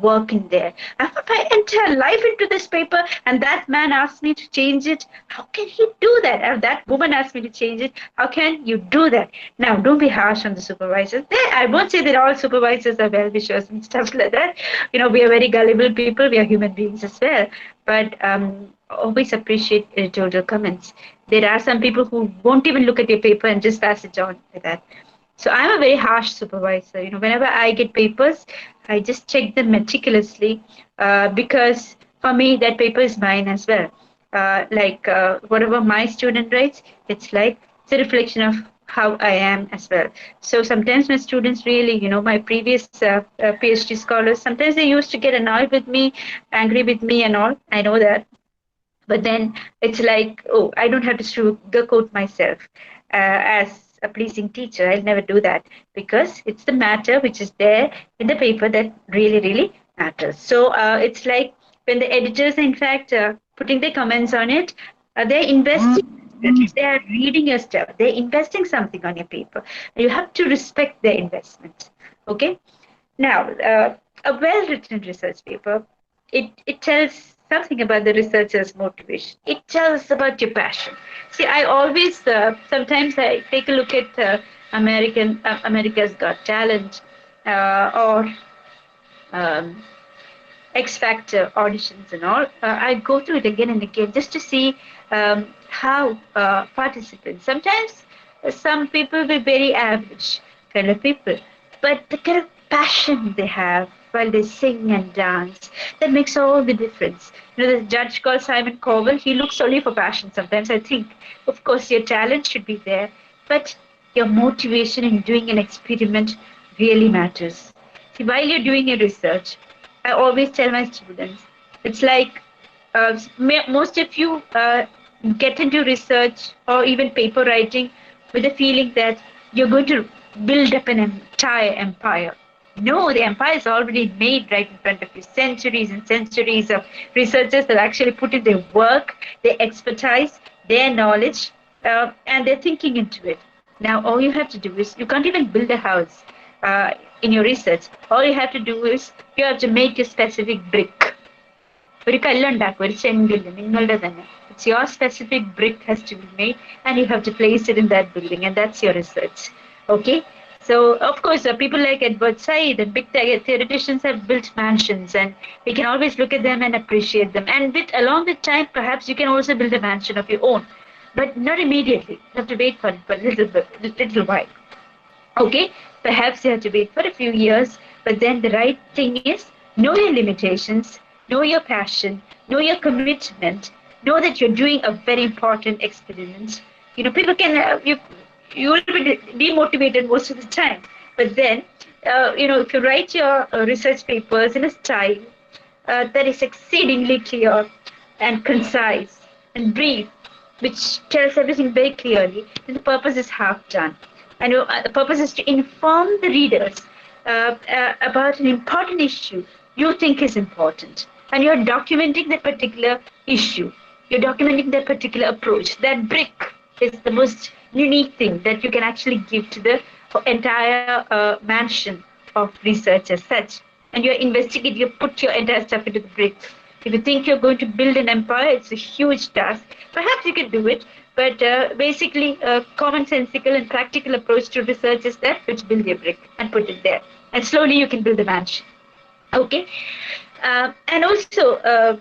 A: work in there. I've put my entire life into this paper, and that man asked me to change it. How can he do that? Or that woman asked me to change it. How can you do that? Now, don't be harsh on the supervisors. I won't say that all supervisors are well wishers and stuff like that. We are very gullible people. We are human beings as well. But always appreciate editorial comments. There are some people who won't even look at your paper and just pass it on like that. So I'm a very harsh supervisor. Whenever I get papers, I just check them meticulously because for me that paper is mine as well. Whatever my student writes, it's a reflection of how I am as well. So sometimes my students really, my previous PhD scholars, sometimes they used to get annoyed with me, angry with me and all. I know that. But then it's like, oh, I don't have to sugarcoat myself as a pleasing teacher. I'll never do that because it's the matter which is there in the paper that really, really matters. So it's like when the editors, in fact, putting their comments on it, they're investing. They are reading your stuff. They're investing something on your paper. You have to respect their investment. Okay. Now, a well-written research paper, it tells something about the researcher's motivation. It tells about your passion. See, I always sometimes I take a look at America's Got Talent or um, X Factor auditions and all. I go through it again and again just to see how participants. Sometimes some people were very average kind of people, but the kind of passion they have while they sing and dance, that makes all the difference. The judge called Simon Cowell, he looks only for passion sometimes. I think, of course, your talent should be there, but your motivation in doing an experiment really matters. See, while you're doing your research, I always tell my students, it's like most of you get into research or even paper writing with the feeling that you're going to build up an entire empire. No, the empire is already made right in front of you. Centuries and centuries of researchers have actually put in their work, their expertise, their knowledge, and their thinking into it. Now, all you have to do is, you can't even build a house in your research. All you have to do is, you have to make a specific brick. ഒരു കല്ലുണ്ടാക്കും, ഒരു ചെങ്കല്ല് നിങ്ങളുടെ തന്നെ. It's your specific brick has to be made, and you have to place it in that building, and that's your research. Okay? So, of course, people like Edward Said and big theoreticians have built mansions, and we can always look at them and appreciate them. And along with time, perhaps you can also build a mansion of your own, but not immediately. You have to wait for a little while. Okay? Perhaps you have to wait for a few years, but then the right thing is, know your limitations, know your passion, know your commitment, know that you're doing a very important experiment. People can you will be demotivated most of the time, but then if you write your research papers in a style that is exceedingly clear and concise and brief, which tells everything very clearly, then the purpose is half done. And the purpose is to inform the readers about an important issue you think is important. And you're documenting that particular issue. You're documenting that particular approach. That brick is the most unique thing that you can actually give to the entire mansion of research as such. And you're investigating, you put your entire stuff into the bricks. If you think you're going to build an empire, it's a huge task. Perhaps you can do it, but basically, a commonsensical and practical approach to research is that which build your brick and put it there. And slowly you can build a mansion. Okay? And also,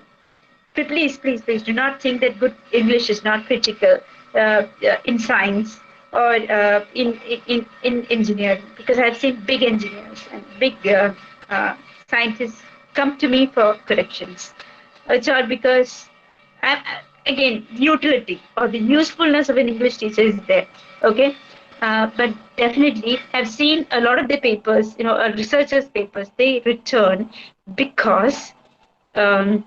A: please do not think that good English is not critical in science or in engineering, because I've seen big engineers and big scientists come to me for corrections. It's all because, again, the utility or the usefulness of an English teacher is there. Okay, but definitely, I've seen a lot of the papers, researchers' papers, they return because um,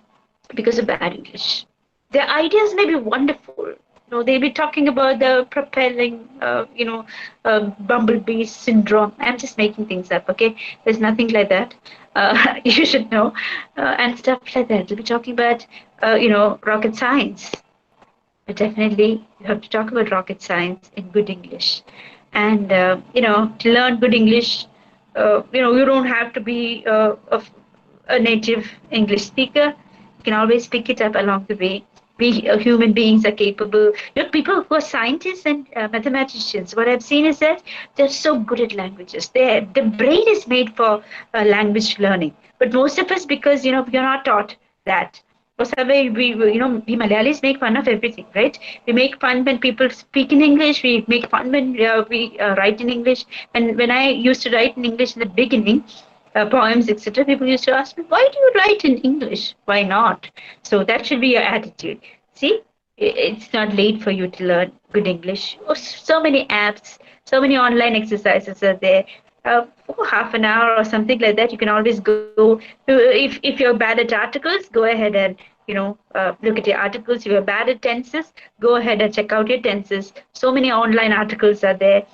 A: because of bad English. Their ideas may be wonderful. They'll be talking about the propelling, bumblebee syndrome. I'm just making things up, okay? There's nothing like that. You should know, and stuff like that. They'll be talking about, rocket science. But definitely, you have to talk about rocket science in good English. And, to learn good English, you don't have to be a native English speaker. You can always pick it up along the way. We human beings are capable. People who are scientists and mathematicians, what I've seen is that they're so good at languages. The brain is made for language learning. But most of us, because, we're not taught that. For some way, we Malayalis make fun of everything, right? We make fun when people speak in English. We make fun when we write in English. And when I used to write in English in the beginning, poems, etc., people used to ask me, why do you write in English? Why not? So that should be your attitude. See, it's not late for you to learn good English. Oh, so many apps, so many online exercises are there. For half an hour or something like that, you can always go. If you're bad at articles, go ahead and look at your articles. If you're bad at tenses, go ahead and check out your tenses. So many online articles are there.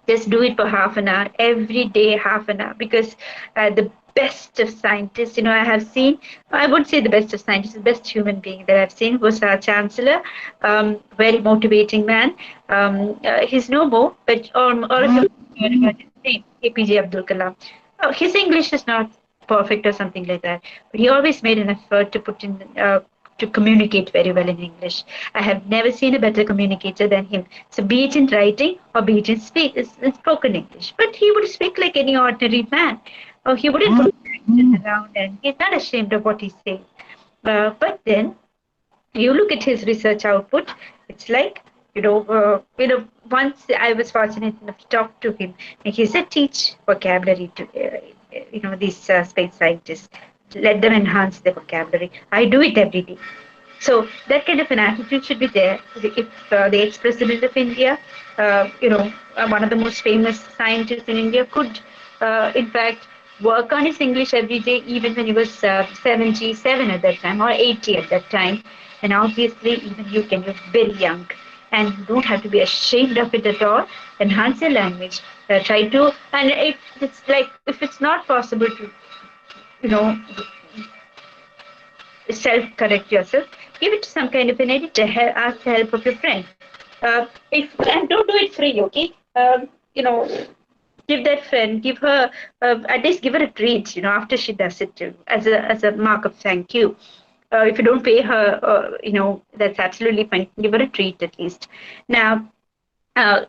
A: Just do it for half an hour every day, half an hour, because the best of scientists, I have seen, I would say the best of scientists, the best human being that I've seen was our chancellor, very motivating man. He's no more, but all of you heard about his name, APJ Abdul Kalam. His English is not perfect or something like that, but he always made an effort to put in to communicate very well in English. I have never seen a better communicator than him. So be it in writing or be it in spoken English. But he would speak like any ordinary man. He wouldn't go around, and he's not ashamed of what he's saying. But then you look at his research output, it's like, once I was fortunate enough to talk to him, and he said, teach vocabulary to, these space scientists. Let them enhance their vocabulary. I do it every day. So that kind of an attitude should be there. If the ex-president of India, one of the most famous scientists in India, could, in fact, work on his English every day, even when he was 77 at that time or 80 at that time. And obviously, even you can, you're very young. And you don't have to be ashamed of it at all. Enhance your language. Try to, and if it's not possible to, self-correct yourself, give it to some kind of an editor, ask the help of your friend. And don't do it free, okay? Give that friend, give her, at least give her a treat, after she does it too, as a mark of thank you. If you don't pay her, that's absolutely fine. Give her a treat at least. Now,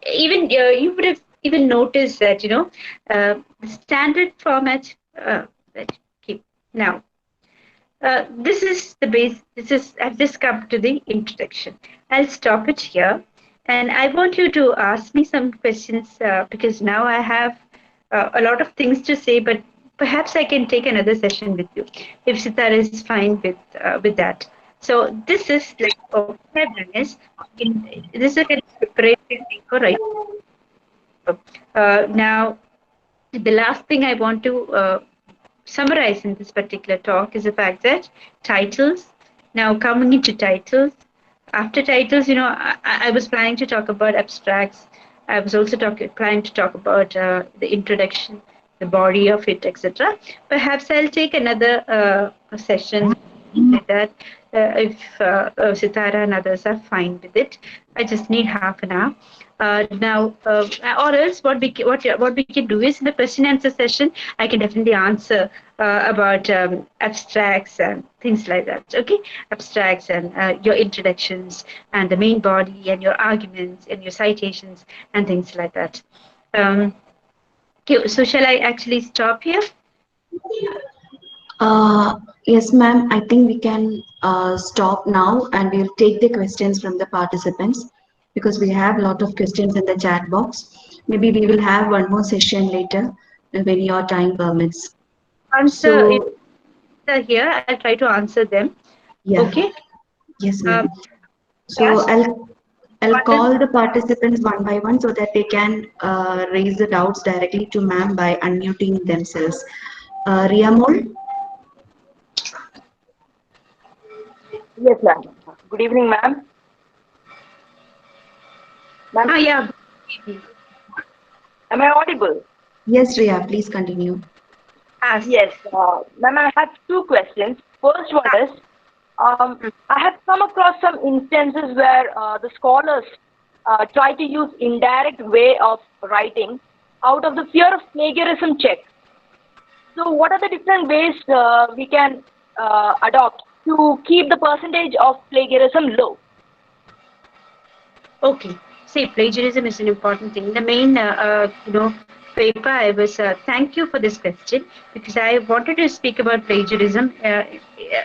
A: even you would have even noticed that, the standard format, now, this is the base. I've just come to the introduction. I'll stop it here. And I want you to ask me some questions because now I have a lot of things to say, but perhaps I can take another session with you if Sitara is fine with that. So this is like what I've done is this is a kind of preparation thing for writing. Now, the last thing I want to summarize in this particular talk is the fact that titles, now coming into titles, after titles, I was planning to talk about abstracts. I was also planning to talk about the introduction, the body of it, etc. Perhaps I'll take another session like that if Sitara and others are fine with it. I just need half an hour. Or else what we can do is in the question answer session, I can definitely answer about abstracts and things like that. Okay, abstracts and your introductions and the main body and your arguments and your citations and things like that. Um, okay, so shall I actually stop here?
B: Yes, ma'am. I think we can stop now and we'll take the questions from the participants because we have a lot of questions in the chat box. Maybe we will have one more session later when your time permits.
A: Answer
B: So,
A: here. I'll try to answer them.
B: yeah,
A: Okay.
B: yes,
A: Um,
B: ma'am. So
A: Ask
B: I'll
A: what is
B: call the participants one by one so that they can raise the doubts directly to ma'am by unmuting themselves. Ria Mol,
C: Yes, ma'am. Good evening, ma'am. Ma'am,
A: yeah.
C: am I audible?
B: yes, Ria, please continue.
A: Ask.
C: Yes, ma'am. I have two questions. First one is, I have come across some instances where the scholars try to use indirect way of writing out of the fear of plagiarism check. So, what are the different ways we can adopt to keep the percentage of plagiarism low?
A: Okay. See, plagiarism is an important thing. The main, paper I was. Thank you for this question because I wanted to speak about plagiarism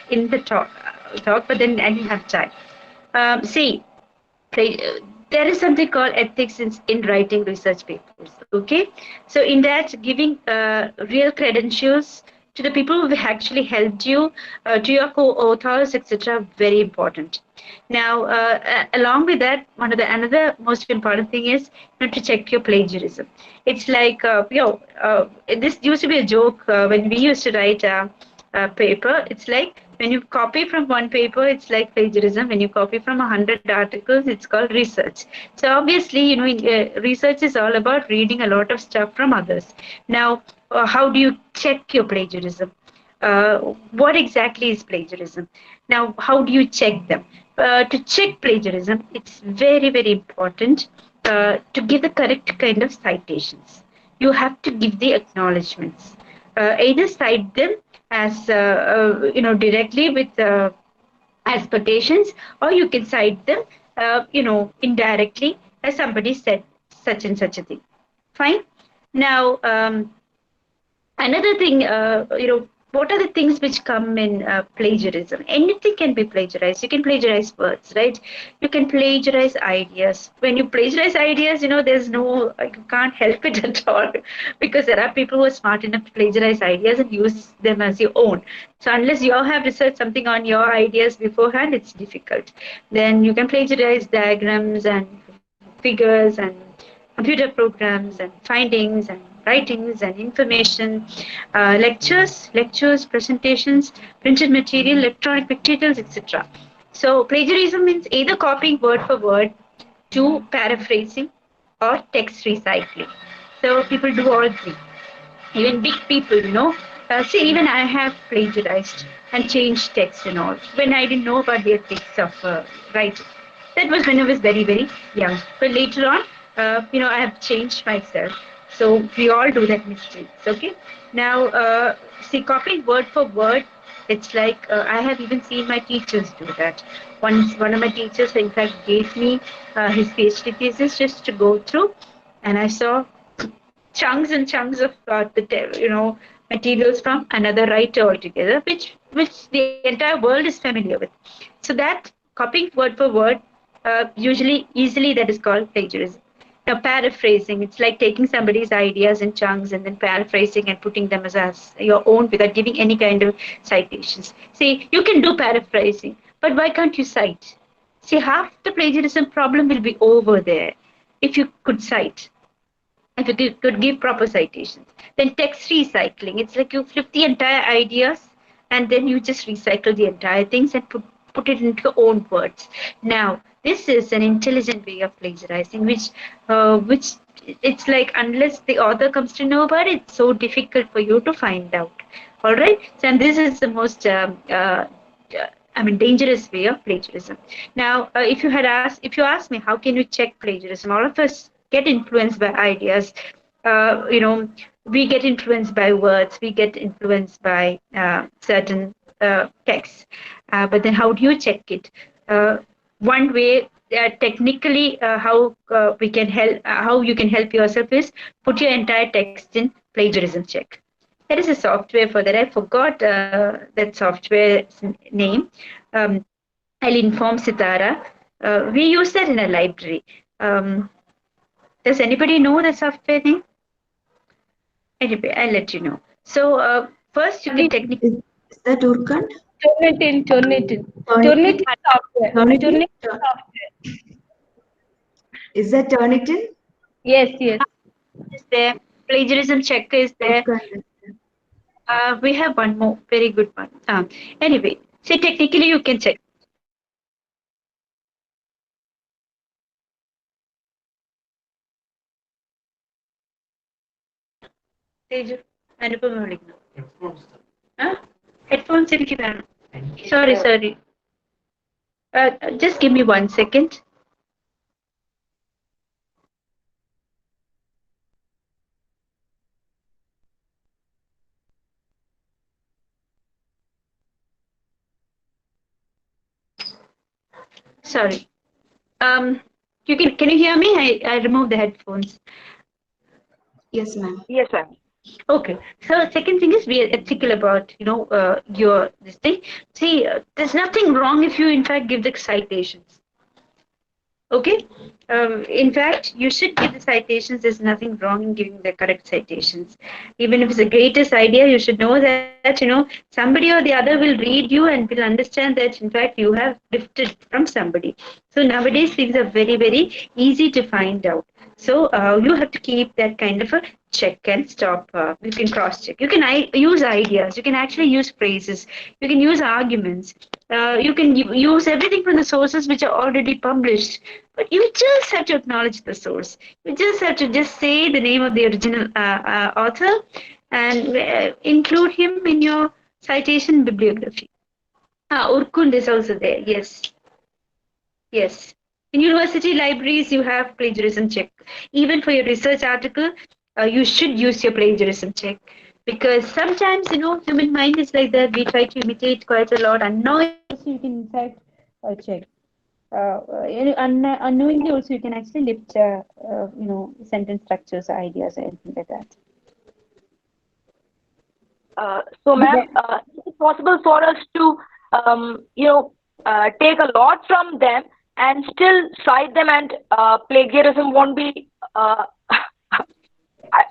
A: in the talk, but then I didn't have time. See, there is something called ethics in writing research papers. Okay, so in that, giving real credentials to the people who actually helped you, to your co-authors, etc., very important. Now, along with that, one of the another most important thing is to check your plagiarism. It's like this used to be a joke when we used to write paper. It's like when you copy from one paper, it's like plagiarism. When you copy from 100 articles, it's called research. So obviously, research is all about reading a lot of stuff from others. Now, how do you check your plagiarism? What exactly is plagiarism? Now, how do you check them? To check plagiarism, it's very, very important to give the correct kind of citations. You have to give the acknowledgements. Either cite them as directly with as quotations, or you can cite them, indirectly as somebody said such and such a thing. Fine. Now, another thing, what are the things which come in plagiarism? Anything can be plagiarized. You can plagiarize words, right? You can plagiarize ideas. When you plagiarize ideas, there's no, you can't help it at all because there are people who are smart enough to plagiarize ideas and use them as your own. So unless you have researched something on your ideas beforehand, it's difficult. Then you can plagiarize diagrams and figures and computer programs and findings and writings and information, lectures, presentations, printed material, electronic materials, etc. So plagiarism means either copying word for word to paraphrasing or text recycling. So people do all three, even big people, see, even I have plagiarized and changed text and all when I didn't know about the ethics of writing. That was when I was very, very young. But later on, I have changed myself. So we all do that mistakes. Okay. Now, see, copying word for word, it's like I have even seen my teachers do that. Once, one of my teachers, in fact, gave me his PhD thesis just to go through, and I saw chunks and chunks of materials from another writer altogether, which the entire world is familiar with. So that copying word for word, usually easily that is called plagiarism. Now paraphrasing, it's like taking somebody's ideas in chunks and then paraphrasing and putting them as your own without giving any kind of citations. See, you can do paraphrasing, But why can't you cite? See, half the plagiarism problem will be over there if you could cite, if you could give proper citations. Then text recycling, it's like you flip the entire ideas and then you just recycle the entire things and put it into your own words. Now, this is an intelligent way of plagiarizing, which it's like unless the author comes to know about it, it's so difficult for you to find out. All right, so and this is the most dangerous way of plagiarism. Now, if you ask me, how can you check plagiarism? All of us get influenced by ideas. We get influenced by words. We get influenced by certain texts. But then, how do you check it? One way, technically, how you can help yourself is put your entire text in plagiarism check. There is a software for that. I forgot that software's name. Um, I'll inform Sitara. We use that in a library. Does anybody know the software name? Anyway, I'll let you know. So first, you can technically.
B: Is that Urkand?
D: Turnitin.
B: Turnitin?
D: Turnitin software.
B: Turnitin?
D: Turnitin software.
B: Is that Turnitin?
D: Yes, yes.
A: Is there. Plagiarism checker is there.
B: Urkand.
A: We have one more very good one. Anyway, so technically you can check. Teju Anupama വിളിക്കുന്നു headphones എനിക്ക് വേണം sorry just give me 1 second. Sorry. Can you hear me? I removed the headphones.
B: Yes, ma'am.
C: Yes, ma'am.
A: Okay. So second thing is be ethical about your this thing. See, there's nothing wrong if you in fact give the citations. Okay. In fact, you should give the citations. There's nothing wrong in giving the correct citations. Even if it's the greatest idea, you should know that somebody or the other will read you and will understand that in fact you have lifted from somebody. So nowadays things are very, very easy to find out. So you have to keep that kind of a check and stop. You can cross check. You can use ideas. You can actually use phrases. You can use arguments. You can use everything from the sources which are already published. But you just have to acknowledge the source. You just have to just say the name of the original author and include him in your citation bibliography. Urkund is also there. Yes. Yes. In university libraries, you have plagiarism check. Even for your research article, you should use your plagiarism check. Because sometimes, human mind is like that. We try to imitate quite a lot. Unknowingly, also you can in fact check. Unknowingly also you can actually lift, sentence structures, ideas, or anything like that.
C: So, ma'am, is it possible for us to, take a lot from them and still cite them and plagiarism won't be,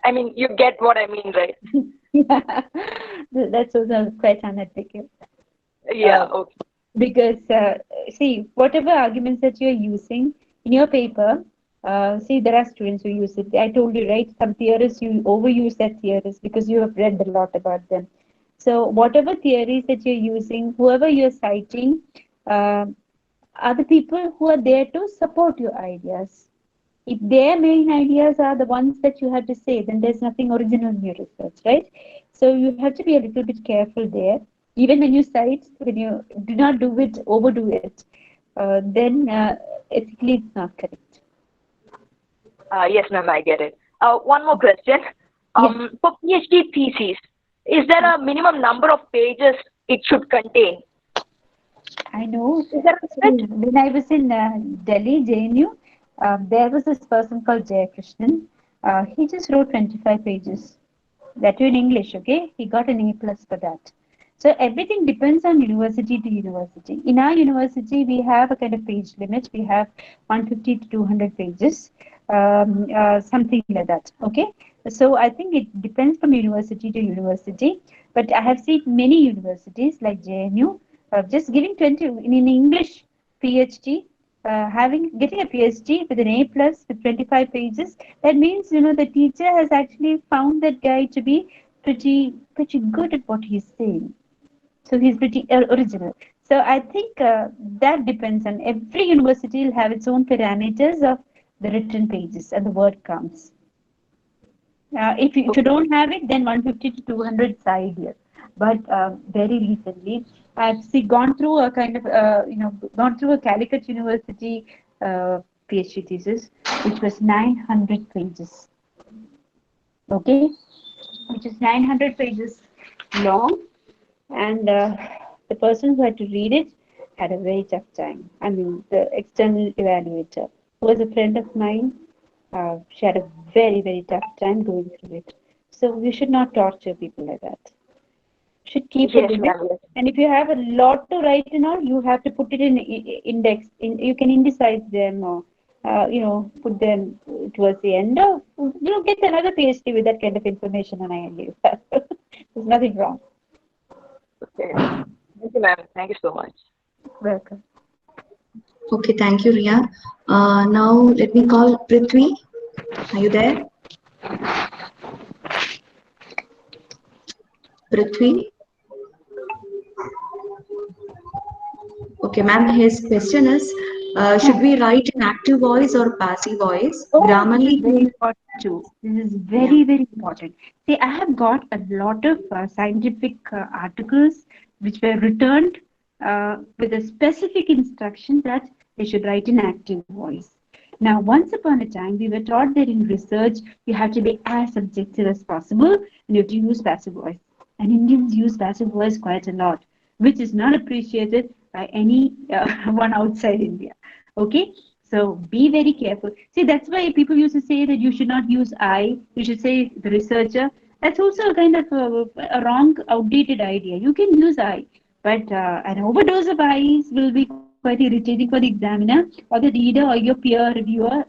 C: I mean, you get what I mean, right?
A: That's also quite unethical.
C: Yeah, okay.
A: Because, see, whatever arguments that you're using in your paper, see, there are students who use it. I told you, right? Some theorists, you overuse that theories because you have read a lot about them. So whatever theories that you're using, whoever you're citing, are the people who are there to support your ideas. If their main ideas are the ones that you have to say, then there's nothing original in your research, right? So you have to be a little bit careful there. Even when you cite, when you do not overdo it, then ethically it's not correct.
C: Yes, ma'am, I get it. One more question. For PhD thesis, is there a minimum number of pages it should contain?
A: I know.
C: Is there a limit?
A: When I was in Delhi, JNU, there was this person called Jayakrishnan. He just wrote 25 pages. That too in English, okay? He got an A+ for that. So everything depends on university to university. In our university, we have a kind of page limit. We have 150 to 200 pages, something like that, okay? So I think it depends from university to university. But I have seen many universities like JNU, Just giving 20 in English PhD, getting a PhD with an A plus with 25 pages. That means the teacher has actually found that guy to be pretty good at what he's saying. So he's pretty original. So I think that depends on every university will have its own parameters of the written pages and the word counts. If you don't have it, then 150 to 200 is ideal. But very recently, I've gone through a kind of gone through a Calicut University PhD thesis, which was 900 pages. Okay, which is 900 pages long, and the person who had to read it had a very tough time. I mean, the external evaluator, who was a friend of mine, she had a very tough time going through it. So we should not torture people like that. Should keep a
C: Yes,
A: limit.
C: ma'am. Yes.
A: And if you have a lot to write in all, you have to put it in index. You can indicize them or put them towards the end. Or get another PhD with that kind of information on IMD. There's nothing wrong.
C: Okay. Thank you, ma'am. Thank you so much.
A: Welcome.
B: Okay, thank you, Ria. Now let me call Prithvi. Are you there? Prithvi? Okay, ma'am, his question is, should we write in active voice or passive voice?
A: Oh, this is
B: Grammarly,
A: very important too. This is
B: yeah.
A: very important. See, I have got a lot of scientific articles which were returned with a specific instruction that they should write in active voice. Now, once upon a time, we were taught that in research, you have to be as objective as possible and you have to use passive voice. And Indians use passive voice quite a lot, which is not appreciated by any one outside India. Okay, so be very careful. See, that's why people used to say that you should not use I, you should say the researcher. That's also a kind of a wrong, outdated idea. You can use I, but an overdose of I's will be quite irritating for the examiner or the reader or your peer reviewer,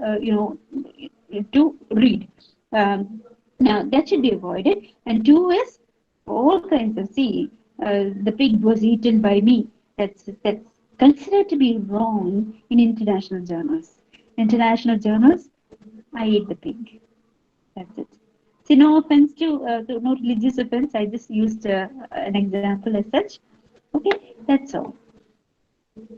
A: to read. Now, that should be avoided. And two is all kinds of, see, the pig was eaten by me. That's considered to be wrong in international journals. International journals, I ate the pig. That's it. See, no offense to no religious offense. I just used an example as such. Okay, that's all.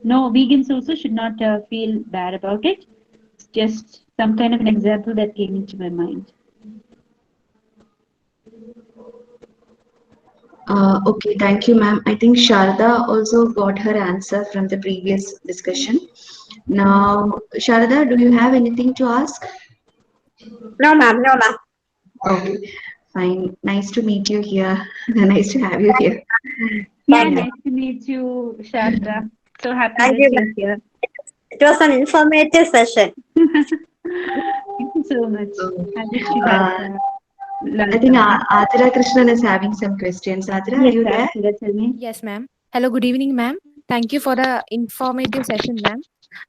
A: No, vegans also should not feel bad about it. It's just some kind of an example that came into my mind.
B: Okay, thank you, ma'am. I think Sharda also got her answer from the previous discussion. Now, Sharda, do you have anything to ask?
E: No, ma'am. No, ma'am.
B: Okay, fine. Nice to meet you here. Nice to have you here.
A: Yeah,
E: Thank you.
A: nice to meet you, Sharda. So happy
E: Thank
A: that
E: you,
A: you're
E: ma'am.
A: here.
E: It was an informative session.
A: Thank you so much. I wish you had
B: Uh, I
A: learned
B: think
A: something.
B: Adira Krishnan is having some questions. Adira, are
A: Yes,
B: you there?
A: Aditya, tell me.
F: Yes, ma'am. Hello, good evening, ma'am. Thank you for the informative session, ma'am.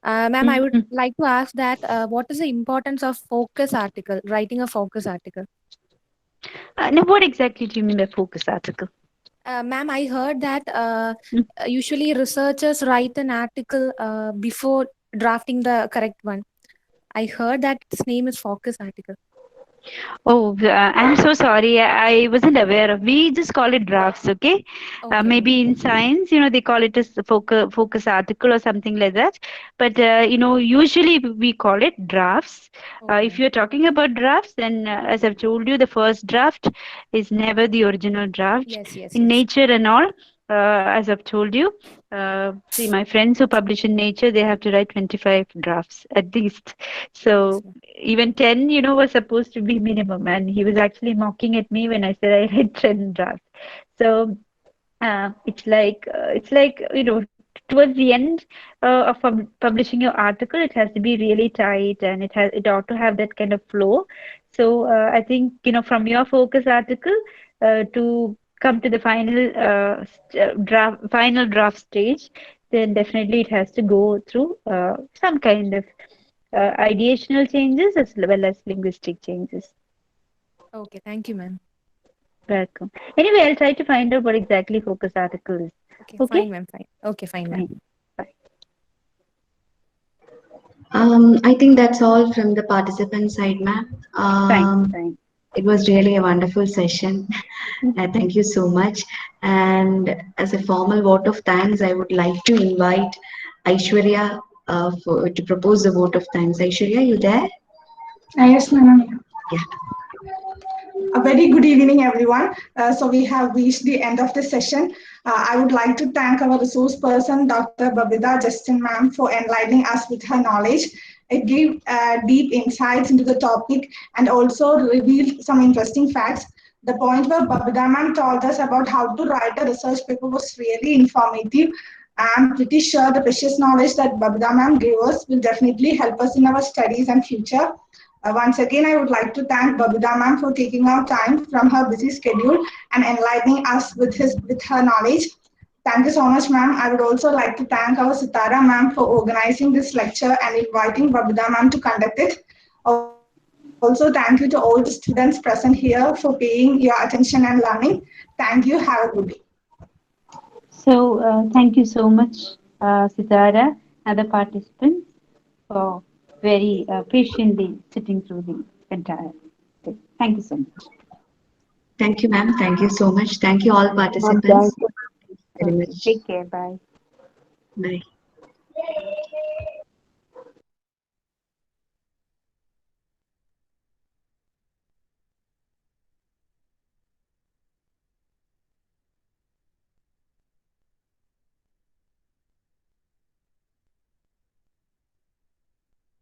F: Ma'am, I would
A: Mhm.
F: like to ask that what is the importance of focus article, writing a focus article?
A: Now, what exactly do you mean by focus article?
F: Ma'am, I heard that
A: Mm.
F: usually researchers write an article before drafting the correct one. I heard that its name is focus article.
A: Oh, I'm so sorry. I wasn't aware of. We just call it drafts, okay?
F: Okay,
A: Maybe in science, they call it as a focus article or something like that. But usually we call it drafts. If
F: okay.
A: you're talking about drafts, then as I've told you, the first draft is never the original draft.
F: Yes, yes,
A: In
F: yes.
A: Nature and all, as I've told you, see, my friends who publish in Nature, they have to write 25 drafts at least.
F: Yes,
A: So
F: ma'am.
A: even 10 was supposed to be minimum, and he was actually mocking at me when I said I had 10 drafts. So it's like towards the end of publishing your article, it has to be really tight, and it ought to have that kind of flow. So I think from your focus article to come to the final draft stage, then definitely it has to go through some kind of ideational changes as well as linguistic changes.
F: Okay, thank you, ma'am.
A: Welcome. Anyway, I'll try to find out what exactly focus article is.
F: Okay,
G: Okay?
F: fine, ma'am. Fine. Okay, fine, ma'am.
G: Fine. Fine.
B: I think that's all from the participant side, ma'am.
G: Fine. Fine.
B: It was really a wonderful session. Thank you so much. And as a formal vote of thanks, I would like to invite Aishwarya to propose the vote of thanks. Aishwarya, you there?
H: Yes, ma'am.
B: Yeah.
H: A very good evening, everyone. So we have reached the end of the session. I would like to thank our resource person, Dr. Babitha Justin ma'am, for enlightening us with her knowledge. It gave deep insights into the topic and also revealed some interesting facts. The point where Babitha ma'am told us about how to write a research paper was really informative. I'm pretty sure the precious knowledge that Babitha ma'am gave us will definitely help us in our studies and future. Once again, I would like to thank Babitha ma'am for taking out time from her busy schedule and enlightening us with her knowledge. Thank you so much, ma'am. I would also like to thank our Sitara ma'am for organizing this lecture and inviting Babitha ma'am to conduct it. Also, thank you to all the students present here for paying your attention and learning. Thank you. Have a good day.
G: So, thank you so much, Sitara, and the participants for very patiently sitting through the entire thing. Thank you so much.
B: Thank you, ma'am. Thank you so much. Thank you, all
E: Ma'am, thank
B: participants.
E: you.
B: Very
G: Okay,
B: much.
G: take care. Bye.
B: Bye.